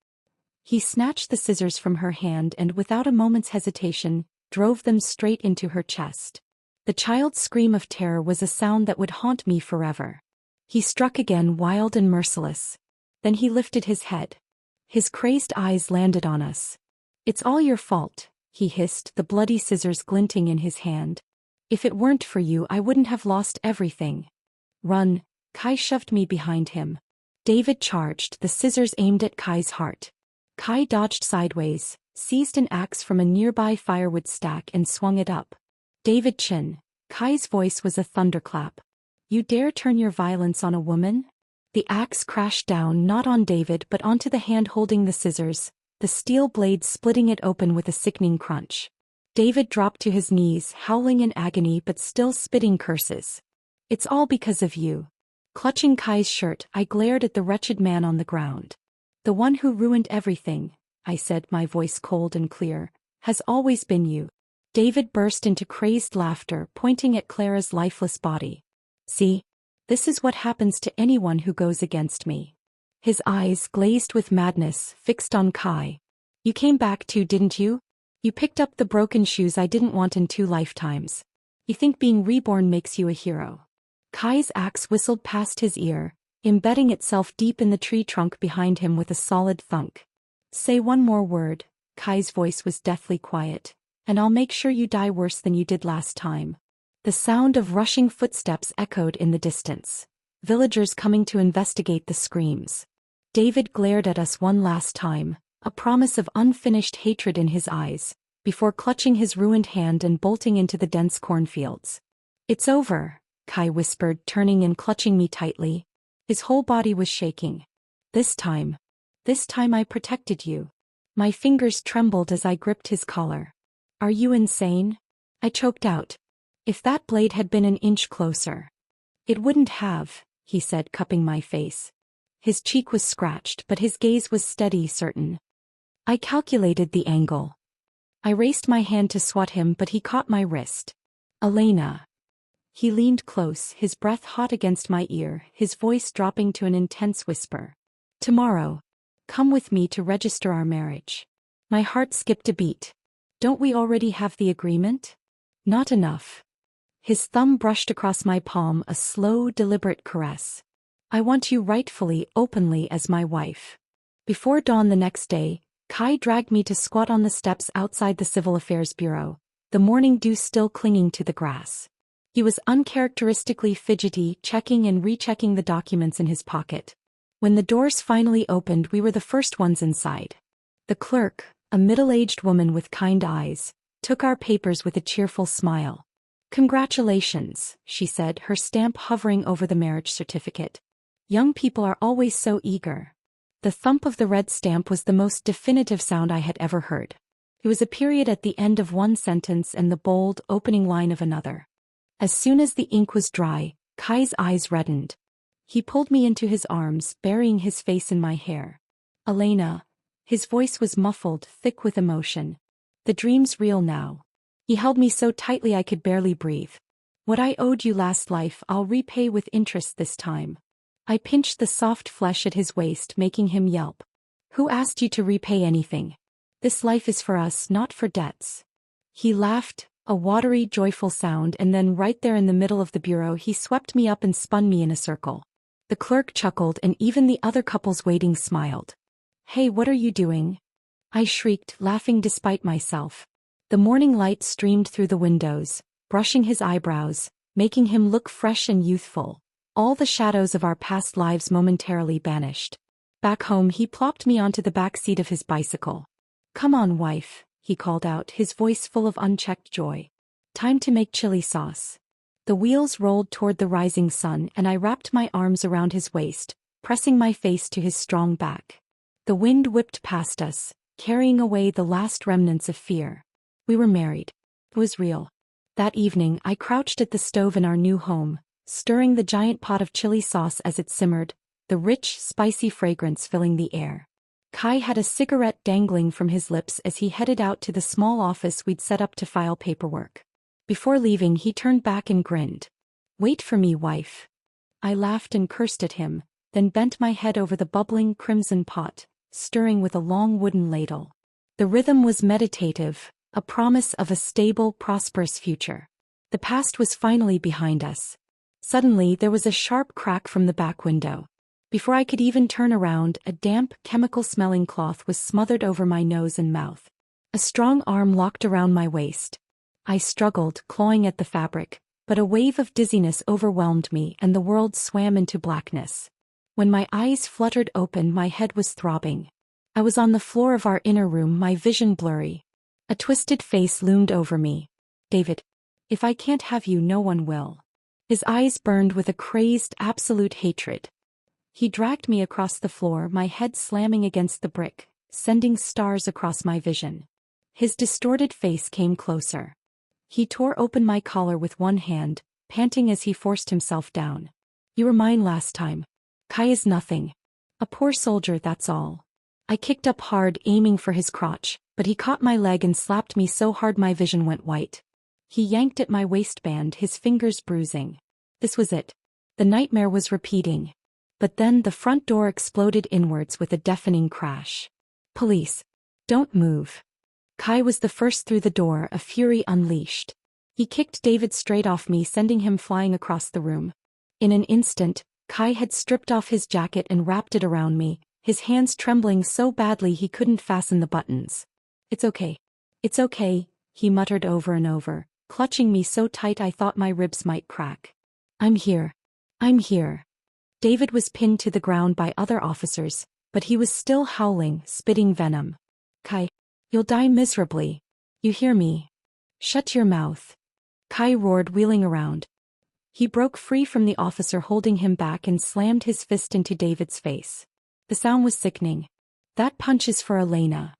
He snatched the scissors from her hand and without a moment's hesitation, drove them straight into her chest. The child's scream of terror was a sound that would haunt me forever. He struck again, wild and merciless. Then he lifted his head. His crazed eyes landed on us. It's all your fault, he hissed, the bloody scissors glinting in his hand. If it weren't for you, I wouldn't have lost everything. Run, Kai shoved me behind him. David charged, the scissors aimed at Kai's heart. Kai dodged sideways, seized an axe from a nearby firewood stack and swung it up. David Chin. Kai's voice was a thunderclap. You dare turn your violence on a woman? The axe crashed down not on David but onto the hand holding the scissors, the steel blade splitting it open with a sickening crunch. David dropped to his knees, howling in agony but still spitting curses. It's all because of you. Clutching Kai's shirt, I glared at the wretched man on the ground. The one who ruined everything, I said, my voice cold and clear, has always been you. David burst into crazed laughter, pointing at Clara's lifeless body. See? This is what happens to anyone who goes against me. His eyes, glazed with madness, fixed on Kai. You came back too, didn't you? You picked up the broken shoes I didn't want in 2 lifetimes. You think being reborn makes you a hero. Kai's axe whistled past his ear, embedding itself deep in the tree trunk behind him with a solid thunk. Say one more word, Kai's voice was deathly quiet, and I'll make sure you die worse than you did last time. The sound of rushing footsteps echoed in the distance. Villagers coming to investigate the screams. David glared at us one last time, a promise of unfinished hatred in his eyes, before clutching his ruined hand and bolting into the dense cornfields. It's over, Kai whispered, turning and clutching me tightly. His whole body was shaking. This time I protected you. My fingers trembled as I gripped his collar. Are you insane? I choked out. If that blade had been an inch closer. It wouldn't have, he said, cupping my face. His cheek was scratched, but his gaze was steady, certain. I calculated the angle. I raised my hand to swat him, but he caught my wrist. Elena. He leaned close, his breath hot against my ear, his voice dropping to an intense whisper. Tomorrow. Come with me to register our marriage. My heart skipped a beat. Don't we already have the agreement? Not enough. His thumb brushed across my palm, a slow, deliberate caress. I want you rightfully, openly as my wife. Before dawn the next day, Kai dragged me to squat on the steps outside the Civil Affairs Bureau, the morning dew still clinging to the grass. He was uncharacteristically fidgety, checking and rechecking the documents in his pocket. When the doors finally opened, we were the first ones inside. The clerk, a middle-aged woman with kind eyes, took our papers with a cheerful smile. Congratulations, she said, her stamp hovering over the marriage certificate. Young people are always so eager. The thump of the red stamp was the most definitive sound I had ever heard. It was a period at the end of one sentence and the bold, opening line of another. As soon as the ink was dry, Kai's eyes reddened. He pulled me into his arms, burying his face in my hair. Elena. His voice was muffled, thick with emotion. The dream's real now. He held me so tightly I could barely breathe. What I owed you last life, I'll repay with interest this time. I pinched the soft flesh at his waist, making him yelp. Who asked you to repay anything? This life is for us, not for debts. He laughed, a watery, joyful sound, and then right there in the middle of the bureau he swept me up and spun me in a circle. The clerk chuckled and even the other couples waiting smiled. Hey, what are you doing? I shrieked, laughing despite myself. The morning light streamed through the windows, brushing his eyebrows, making him look fresh and youthful. All the shadows of our past lives momentarily banished. Back home he plopped me onto the back seat of his bicycle. Come on, wife, he called out, his voice full of unchecked joy. Time to make chili sauce. The wheels rolled toward the rising sun and I wrapped my arms around his waist, pressing my face to his strong back. The wind whipped past us, carrying away the last remnants of fear. We were married. It was real. That evening I crouched at the stove in our new home, stirring the giant pot of chili sauce as it simmered, the rich, spicy fragrance filling the air. Kai had a cigarette dangling from his lips as he headed out to the small office we'd set up to file paperwork. Before leaving he turned back and grinned. Wait for me, wife. I laughed and cursed at him, then bent my head over the bubbling crimson pot, stirring with a long wooden ladle. The rhythm was meditative, a promise of a stable, prosperous future. The past was finally behind us. Suddenly there was a sharp crack from the back window. Before I could even turn around, a damp, chemical-smelling cloth was smothered over my nose and mouth. A strong arm locked around my waist. I struggled, clawing at the fabric, but a wave of dizziness overwhelmed me and the world swam into blackness. When my eyes fluttered open, my head was throbbing. I was on the floor of our inner room, my vision blurry. A twisted face loomed over me. David. If I can't have you, no one will. His eyes burned with a crazed, absolute hatred. He dragged me across the floor, my head slamming against the brick, sending stars across my vision. His distorted face came closer. He tore open my collar with one hand, panting as he forced himself down. You were mine last time. Kai is nothing. A poor soldier, that's all. I kicked up hard, aiming for his crotch, but he caught my leg and slapped me so hard my vision went white. He yanked at my waistband, his fingers bruising. This was it. The nightmare was repeating. But then the front door exploded inwards with a deafening crash. Police. Don't move. Kai was the first through the door, a fury unleashed. He kicked David straight off me, sending him flying across the room. In an instant, Kai had stripped off his jacket and wrapped it around me, his hands trembling so badly he couldn't fasten the buttons. It's okay. It's okay, he muttered over and over, clutching me so tight I thought my ribs might crack. I'm here. I'm here. David was pinned to the ground by other officers, but he was still howling, spitting venom. Kai, you'll die miserably. You hear me? Shut your mouth. Kai roared, wheeling around. He broke free from the officer holding him back and slammed his fist into David's face. The sound was sickening. That punch is for Elena.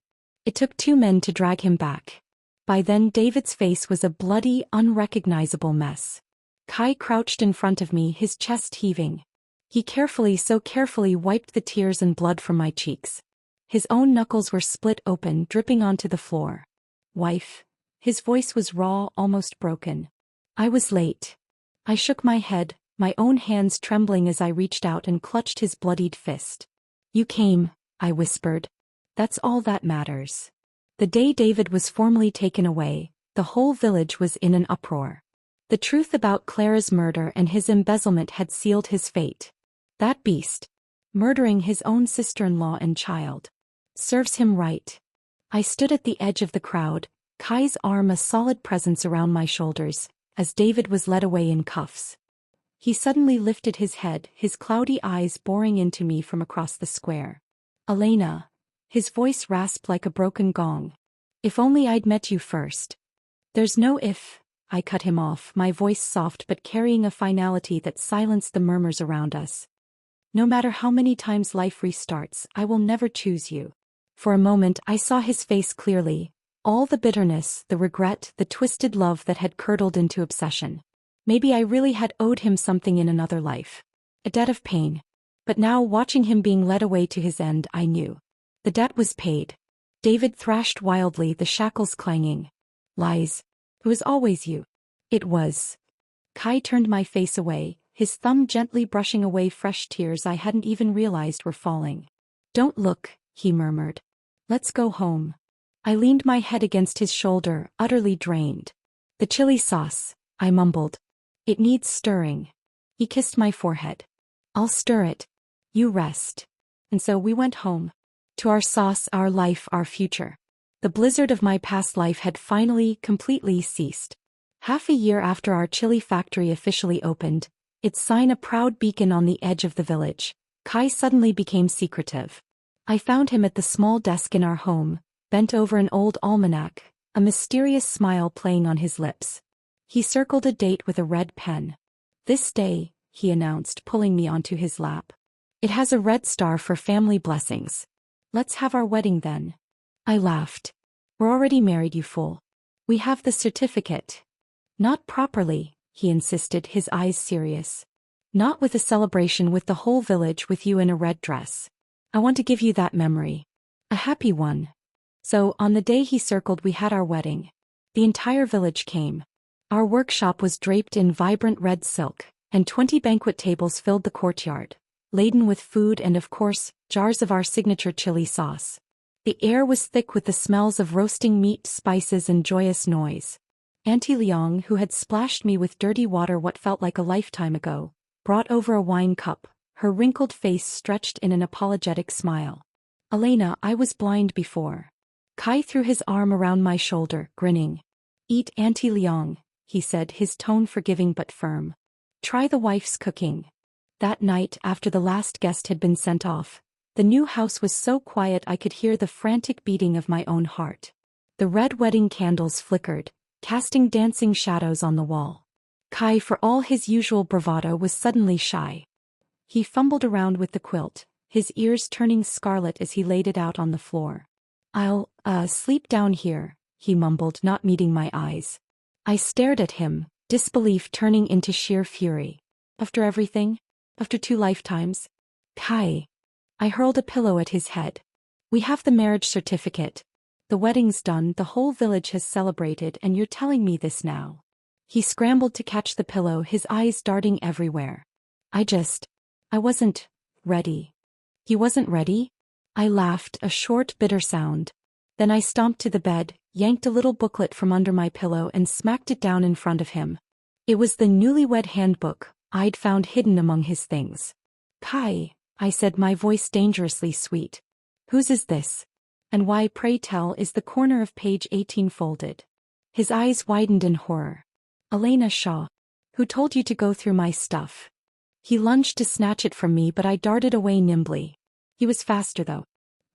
It took 2 men to drag him back. By then David's face was a bloody, unrecognizable mess. Kai crouched in front of me, his chest heaving. He so carefully wiped the tears and blood from my cheeks. His own knuckles were split open, dripping onto the floor. Wife. His voice was raw, almost broken. I was late. I shook my head, my own hands trembling as I reached out and clutched his bloodied fist. You came, I whispered. That's all that matters. The day David was formally taken away, the whole village was in an uproar. The truth about Clara's murder and his embezzlement had sealed his fate. That beast, murdering his own sister-in-law and child, serves him right. I stood at the edge of the crowd, Kai's arm a solid presence around my shoulders, as David was led away in cuffs. He suddenly lifted his head, his cloudy eyes boring into me from across the square. Elena. His voice rasped like a broken gong. If only I'd met you first. There's no if, I cut him off, my voice soft but carrying a finality that silenced the murmurs around us. No matter how many times life restarts, I will never choose you. For a moment I saw his face clearly, all the bitterness, the regret, the twisted love that had curdled into obsession. Maybe I really had owed him something in another life. A debt of pain. But now, watching him being led away to his end, I knew. The debt was paid. David thrashed wildly, the shackles clanging. Lies. It was always you. It was. Kai turned my face away, his thumb gently brushing away fresh tears I hadn't even realized were falling. Don't look, he murmured. Let's go home. I leaned my head against his shoulder, utterly drained. The chili sauce, I mumbled. It needs stirring. He kissed my forehead. I'll stir it. You rest. And so we went home. To our sauce, our life, our future. The blizzard of my past life had finally, completely ceased. Half a year after our chili factory officially opened, its sign a proud beacon on the edge of the village, Kai suddenly became secretive. I found him at the small desk in our home, bent over an old almanac, a mysterious smile playing on his lips. He circled a date with a red pen. This day, he announced, pulling me onto his lap. It has a red star for family blessings. Let's have our wedding then. I laughed. We're already married, you fool. We have the certificate. Not properly, he insisted, his eyes serious. Not with a celebration with the whole village with you in a red dress. I want to give you that memory. A happy one. So, on the day he circled, we had our wedding. The entire village came. Our workshop was draped in vibrant red silk, and 20 banquet tables filled the courtyard, laden with food and, of course, jars of our signature chili sauce. The air was thick with the smells of roasting meat, spices, and joyous noise. Auntie Liang, who had splashed me with dirty water what felt like a lifetime ago, brought over a wine cup, her wrinkled face stretched in an apologetic smile. Elena, I was blind before. Kai threw his arm around my shoulder, grinning. Eat, Auntie Liang, he said, his tone forgiving but firm. Try the wife's cooking. That night, after the last guest had been sent off, The new house was so quiet I could hear the frantic beating of my own heart. The red wedding candles flickered, casting dancing shadows on the wall. Kai, for all his usual bravado, was suddenly shy. He fumbled around with the quilt, his ears turning scarlet as he laid it out on the floor. "I'll, sleep down here," he mumbled, not meeting my eyes. I stared at him, disbelief turning into sheer fury. After everything? After 2 lifetimes? Kai. I hurled a pillow at his head. "We have the marriage certificate. The wedding's done, the whole village has celebrated, and you're telling me this now." He scrambled to catch the pillow, his eyes darting everywhere. I wasn't ready." "He wasn't ready?" I laughed, a short, bitter sound. Then I stomped to the bed, yanked a little booklet from under my pillow and smacked it down in front of him. It was the newlywed handbook I'd found hidden among his things. "Kai," I said, my voice dangerously sweet. "Whose is this? And why, pray tell, is the corner of page 18 folded?" His eyes widened in horror. "Elena Shaw. Who told you to go through my stuff?" He lunged to snatch it from me, but I darted away nimbly. He was faster though.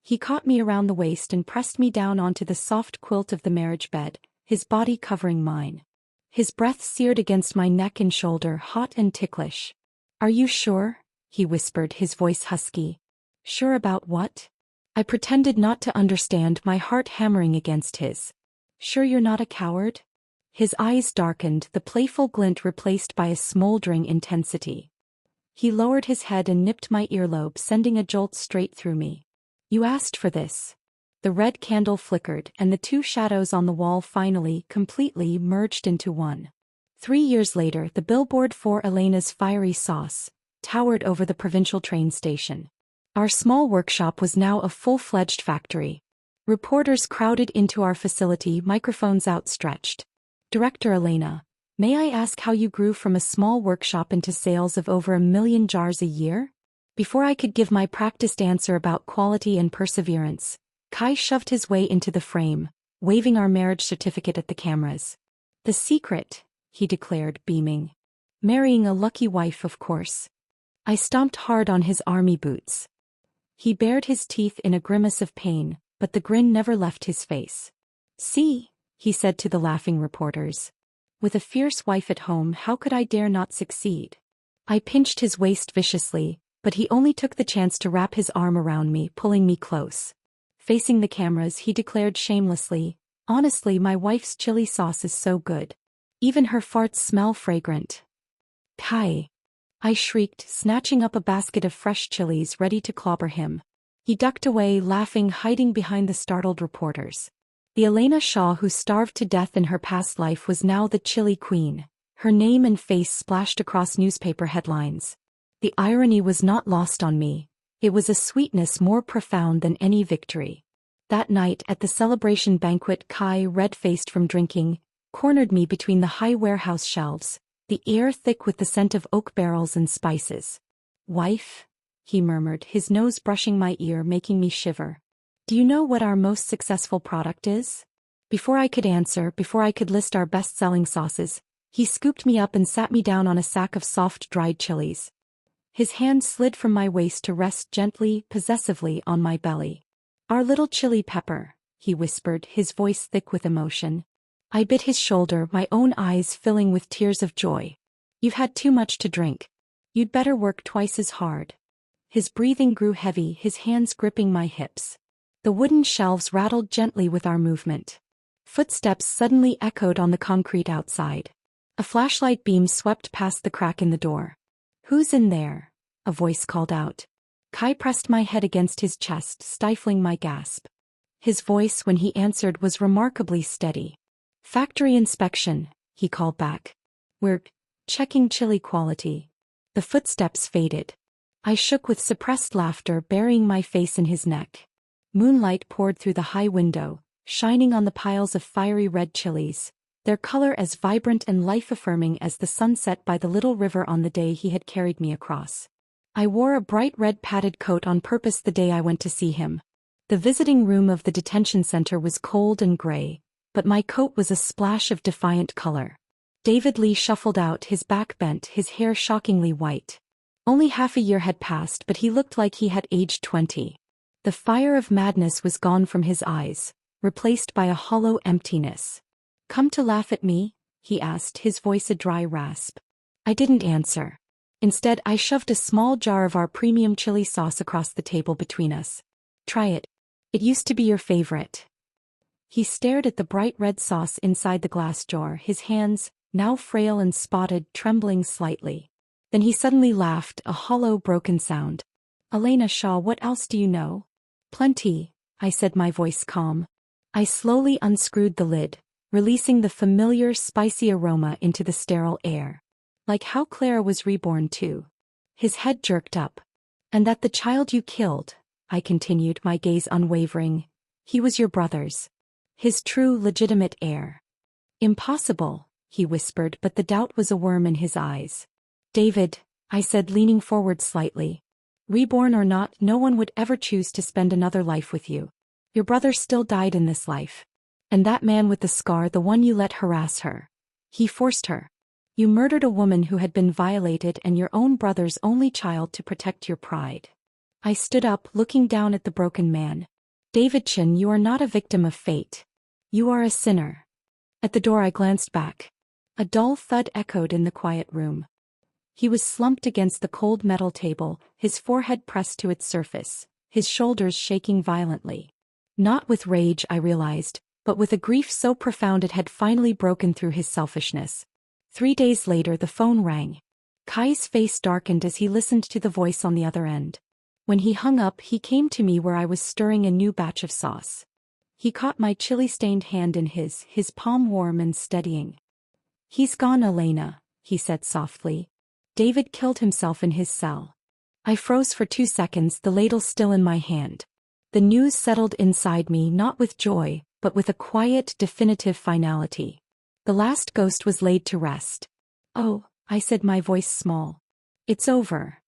He caught me around the waist and pressed me down onto the soft quilt of the marriage bed, his body covering mine. His breath seared against my neck and shoulder, hot and ticklish. "Are you sure?" he whispered, his voice husky. "Sure about what?" I pretended not to understand, my heart hammering against his. "Sure you're not a coward?" His eyes darkened, the playful glint replaced by a smoldering intensity. He lowered his head and nipped my earlobe, sending a jolt straight through me. "You asked for this." The red candle flickered, and the 2 shadows on the wall finally, completely, merged into one. 3 years later, the billboard for Elena's Fiery Sauce towered over the provincial train station. Our small workshop was now a full-fledged factory. Reporters crowded into our facility, microphones outstretched. "Director Elena, may I ask how you grew from a small workshop into sales of over 1 million jars a year?" Before I could give my practiced answer about quality and perseverance, Kai shoved his way into the frame, waving our marriage certificate at the cameras. "The secret," he declared, beaming. "Marrying a lucky wife, of course." I stomped hard on his army boots. He bared his teeth in a grimace of pain, but the grin never left his face. "See," he said to the laughing reporters. "With a fierce wife at home, how could I dare not succeed?" I pinched his waist viciously, but he only took the chance to wrap his arm around me, pulling me close. Facing the cameras, he declared shamelessly, "Honestly, my wife's chili sauce is so good. Even her farts smell fragrant." "Kai!" I shrieked, snatching up a basket of fresh chilies ready to clobber him. He ducked away, laughing, hiding behind the startled reporters. The Elena Shaw who starved to death in her past life was now the chili queen, her name and face splashed across newspaper headlines. The irony was not lost on me. It was a sweetness more profound than any victory. That night at the celebration banquet, Kai, red-faced from drinking, cornered me between the high warehouse shelves, the air thick with the scent of oak barrels and spices. "Wife?" he murmured, his nose brushing my ear, making me shiver. "Do you know what our most successful product is?" Before I could answer, before I could list our best-selling sauces, he scooped me up and sat me down on a sack of soft, dried chilies. His hand slid from my waist to rest gently, possessively on my belly. "Our little chili pepper," he whispered, his voice thick with emotion. I bit his shoulder, my own eyes filling with tears of joy. "You've had too much to drink. You'd better work twice as hard." His breathing grew heavy, his hands gripping my hips. The wooden shelves rattled gently with our movement. Footsteps suddenly echoed on the concrete outside. A flashlight beam swept past the crack in the door. "Who's in there?" a voice called out. Kai pressed my head against his chest, stifling my gasp. His voice, when he answered, was remarkably steady. "Factory inspection," he called back. "We're checking chili quality." The footsteps faded. I shook with suppressed laughter, burying my face in his neck. Moonlight poured through the high window, shining on the piles of fiery red chilies, their color as vibrant and life-affirming as the sunset by the little river on the day he had carried me across. I wore a bright red padded coat on purpose the day I went to see him. The visiting room of the detention center was cold and gray, but my coat was a splash of defiant color. David Lee shuffled out, his back bent, his hair shockingly white. Only half a year had passed, but he looked like he had aged 20. The fire of madness was gone from his eyes, replaced by a hollow emptiness. "Come to laugh at me?" he asked, his voice a dry rasp. I didn't answer. Instead, I shoved a small jar of our premium chili sauce across the table between us. "Try it. It used to be your favorite." He stared at the bright red sauce inside the glass jar, his hands, now frail and spotted, trembling slightly. Then he suddenly laughed, a hollow, broken sound. "Elena Shaw, what else do you know?" "Plenty," I said, my voice calm. I slowly unscrewed the lid, releasing the familiar, spicy aroma into the sterile air. "Like how Clara was reborn too." His head jerked up. "And that the child you killed," I continued, my gaze unwavering, "he was your brother's. His true, legitimate heir." "Impossible," he whispered, but the doubt was a worm in his eyes. "David," I said, leaning forward slightly. "Reborn or not, no one would ever choose to spend another life with you. Your brother still died in this life. And that man with the scar, the one you let harass her. He forced her. You murdered a woman who had been violated and your own brother's only child to protect your pride." I stood up, looking down at the broken man. "David Chin, you are not a victim of fate. You are a sinner." At the door I glanced back. A dull thud echoed in the quiet room. He was slumped against the cold metal table, his forehead pressed to its surface, his shoulders shaking violently. Not with rage, I realized, but with a grief so profound it had finally broken through his selfishness. 3 days later the phone rang. Kai's face darkened as he listened to the voice on the other end. When he hung up, he came to me where I was stirring a new batch of sauce. He caught my chili-stained hand in his palm warm and steadying. "He's gone, Elena," he said softly. "David killed himself in his cell." I froze for 2 seconds, the ladle still in my hand. The news settled inside me, not with joy, but with a quiet, definitive finality. The last ghost was laid to rest. "Oh," I said, my voice small. "It's over."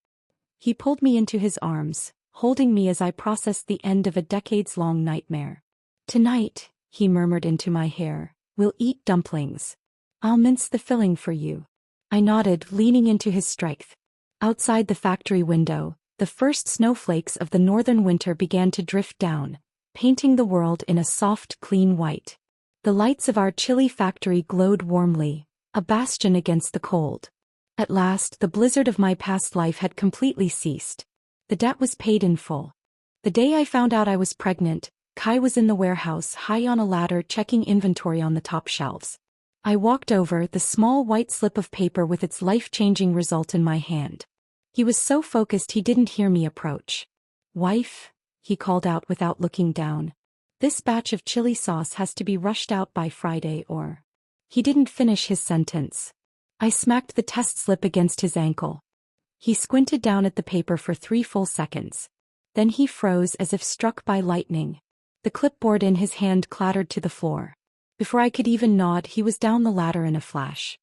He pulled me into his arms, holding me as I processed the end of a decades-long nightmare. "Tonight," he murmured into my hair, "we'll eat dumplings. I'll mince the filling for you." I nodded, leaning into his strength. Outside the factory window, the first snowflakes of the northern winter began to drift down, painting the world in a soft, clean white. The lights of our chili factory glowed warmly, a bastion against the cold. At last, the blizzard of my past life had completely ceased. The debt was paid in full. The day I found out I was pregnant, Kai was in the warehouse, high on a ladder, checking inventory on the top shelves. I walked over, the small white slip of paper with its life-changing result in my hand. He was so focused he didn't hear me approach. "Wife," he called out without looking down. "This batch of chili sauce has to be rushed out by Friday or—" He didn't finish his sentence. I smacked the test slip against his ankle. He squinted down at the paper for 3 full seconds. Then he froze as if struck by lightning. The clipboard in his hand clattered to the floor. Before I could even nod, he was down the ladder in a flash.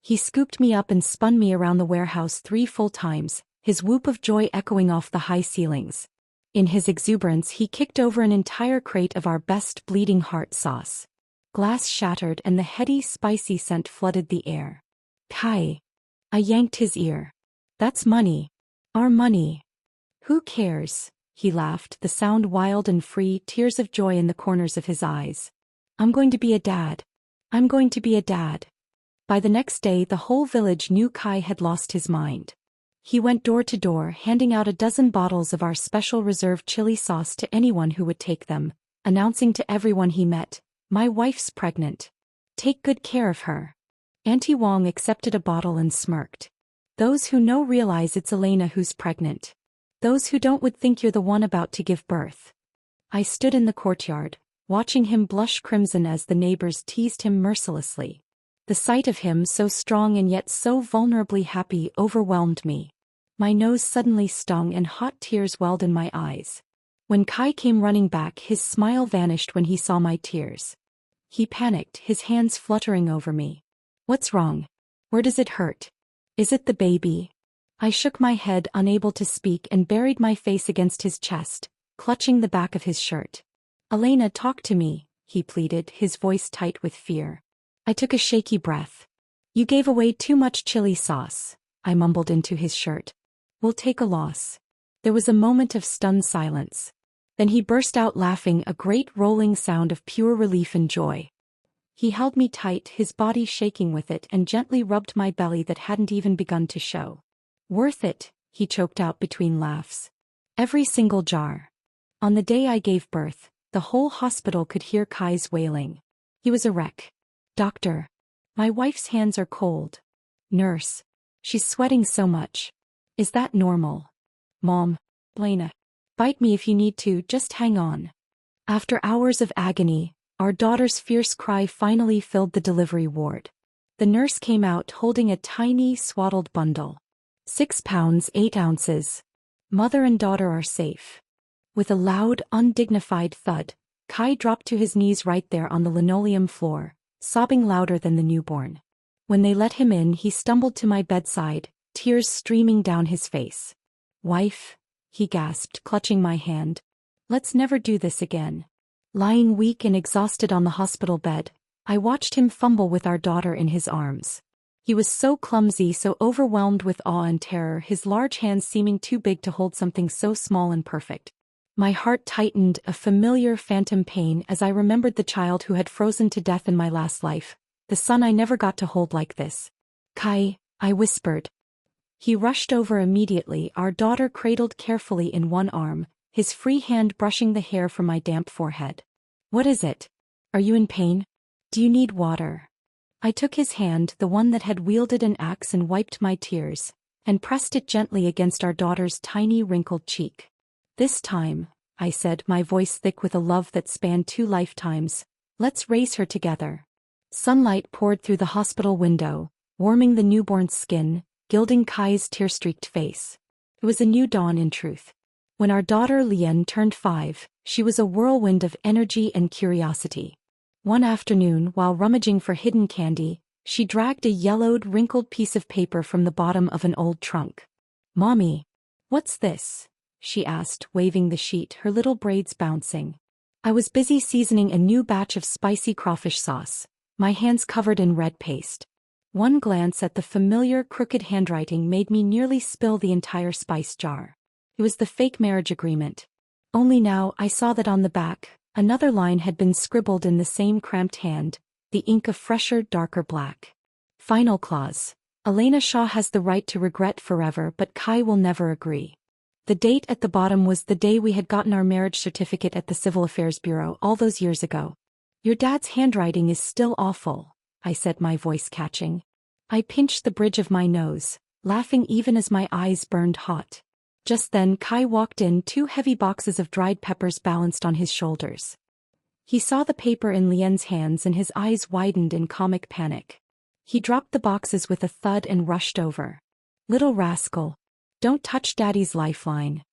He scooped me up and spun me around the warehouse 3 full times, his whoop of joy echoing off the high ceilings. In his exuberance, he kicked over an entire crate of our best bleeding heart sauce. Glass shattered and the heady, spicy scent flooded the air. "Kai." I yanked his ear. "That's money. Our money." "Who cares?" He laughed, the sound wild and free, tears of joy in the corners of his eyes. "I'm going to be a dad. I'm going to be a dad." By the next day, the whole village knew Kai had lost his mind. He went door to door, handing out a dozen bottles of our special reserve chili sauce to anyone who would take them, announcing to everyone he met, "My wife's pregnant. Take good care of her." Auntie Wong accepted a bottle and smirked. "Those who know realize it's Elena who's pregnant. Those who don't would think you're the one about to give birth." I stood in the courtyard, watching him blush crimson as the neighbors teased him mercilessly. The sight of him, so strong and yet so vulnerably happy, overwhelmed me. My nose suddenly stung and hot tears welled in my eyes. When Kai came running back, his smile vanished when he saw my tears. He panicked, his hands fluttering over me. "What's wrong? Where does it hurt? Is it the baby?" I shook my head, unable to speak, and buried my face against his chest, clutching the back of his shirt. "Elena, talk to me," he pleaded, his voice tight with fear. I took a shaky breath. "You gave away too much chili sauce," I mumbled into his shirt. We'll take a loss. There was a moment of stunned silence. Then he burst out laughing, a great rolling sound of pure relief and joy. He held me tight, his body shaking with it, and gently rubbed my belly that hadn't even begun to show. Worth it, he choked out between laughs. Every single jar. On the day I gave birth, the whole hospital could hear Kai's wailing. He was a wreck. Doctor. My wife's hands are cold. Nurse. She's sweating so much. Is that normal? Mom. Lena. Bite me if you need to, just hang on. After hours of agony, our daughter's fierce cry finally filled the delivery ward. The nurse came out holding a tiny, swaddled bundle. 6 pounds 8 ounces. Mother and daughter are safe. With a loud, undignified thud, Kai dropped to his knees right there on the linoleum floor, sobbing louder than the newborn. When they let him in, he stumbled to my bedside, tears streaming down his face. Wife, he gasped, clutching my hand. Let's never do this again. Lying weak and exhausted on the hospital bed, I watched him fumble with our daughter in his arms. He was so clumsy, so overwhelmed with awe and terror, his large hands seeming too big to hold something so small and perfect. My heart tightened, a familiar phantom pain as I remembered the child who had frozen to death in my last life, the son I never got to hold like this. Kai, I whispered. He rushed over immediately, our daughter cradled carefully in one arm, his free hand brushing the hair from my damp forehead. What is it? Are you in pain? Do you need water? I took his hand, the one that had wielded an axe, and wiped my tears, and pressed it gently against our daughter's tiny wrinkled cheek. This time, I said, my voice thick with a love that spanned 2 lifetimes, let's raise her together. Sunlight poured through the hospital window, warming the newborn's skin, gilding Kai's tear-streaked face. It was a new dawn in truth. When our daughter Lien turned 5, she was a whirlwind of energy and curiosity. One afternoon, while rummaging for hidden candy, she dragged a yellowed, wrinkled piece of paper from the bottom of an old trunk. Mommy, what's this? She asked, waving the sheet, her little braids bouncing. I was busy seasoning a new batch of spicy crawfish sauce, my hands covered in red paste. One glance at the familiar crooked handwriting made me nearly spill the entire spice jar. It was the fake marriage agreement. Only now I saw that on the back, another line had been scribbled in the same cramped hand, the ink a fresher, darker black. Final clause. Elena Shaw has the right to regret forever, but Kai will never agree. The date at the bottom was the day we had gotten our marriage certificate at the Civil Affairs Bureau all those years ago. Your dad's handwriting is still awful, I said, my voice catching. I pinched the bridge of my nose, laughing even as my eyes burned hot. Just then Kai walked in, 2 heavy boxes of dried peppers balanced on his shoulders. He saw the paper in Lien's hands and his eyes widened in comic panic. He dropped the boxes with a thud and rushed over. Little rascal. Don't touch Daddy's lifeline.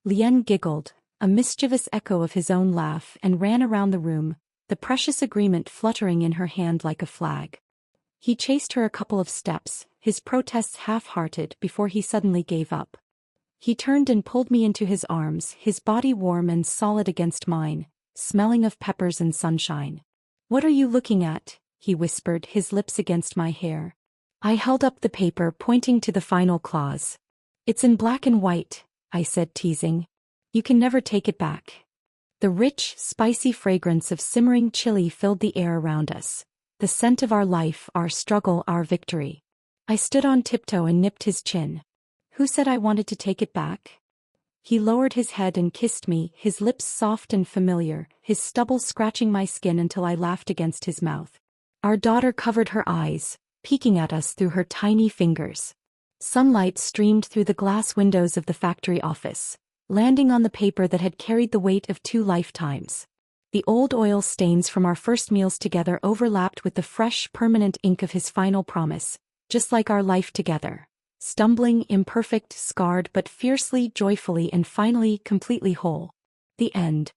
Lien giggled, a mischievous echo of his own laugh, and ran around the room, the precious agreement fluttering in her hand like a flag. He chased her a couple of steps, his protests half-hearted, before he suddenly gave up. He turned and pulled me into his arms, his body warm and solid against mine, smelling of peppers and sunshine. What are you looking at? He whispered, his lips against my hair. I held up the paper, pointing to the final clause. It's in black and white, I said, teasing. You can never take it back. The rich, spicy fragrance of simmering chili filled the air around us, the scent of our life, our struggle, our victory. I stood on tiptoe and nipped his chin. Who said I wanted to take it back? He lowered his head and kissed me, his lips soft and familiar, his stubble scratching my skin until I laughed against his mouth. Our daughter covered her eyes, peeking at us through her tiny fingers. Sunlight streamed through the glass windows of the factory office, landing on the paper that had carried the weight of 2 lifetimes. The old oil stains from our first meals together overlapped with the fresh, permanent ink of his final promise, just like our life together. Stumbling, imperfect, scarred, but fiercely, joyfully, and finally, completely whole. The end.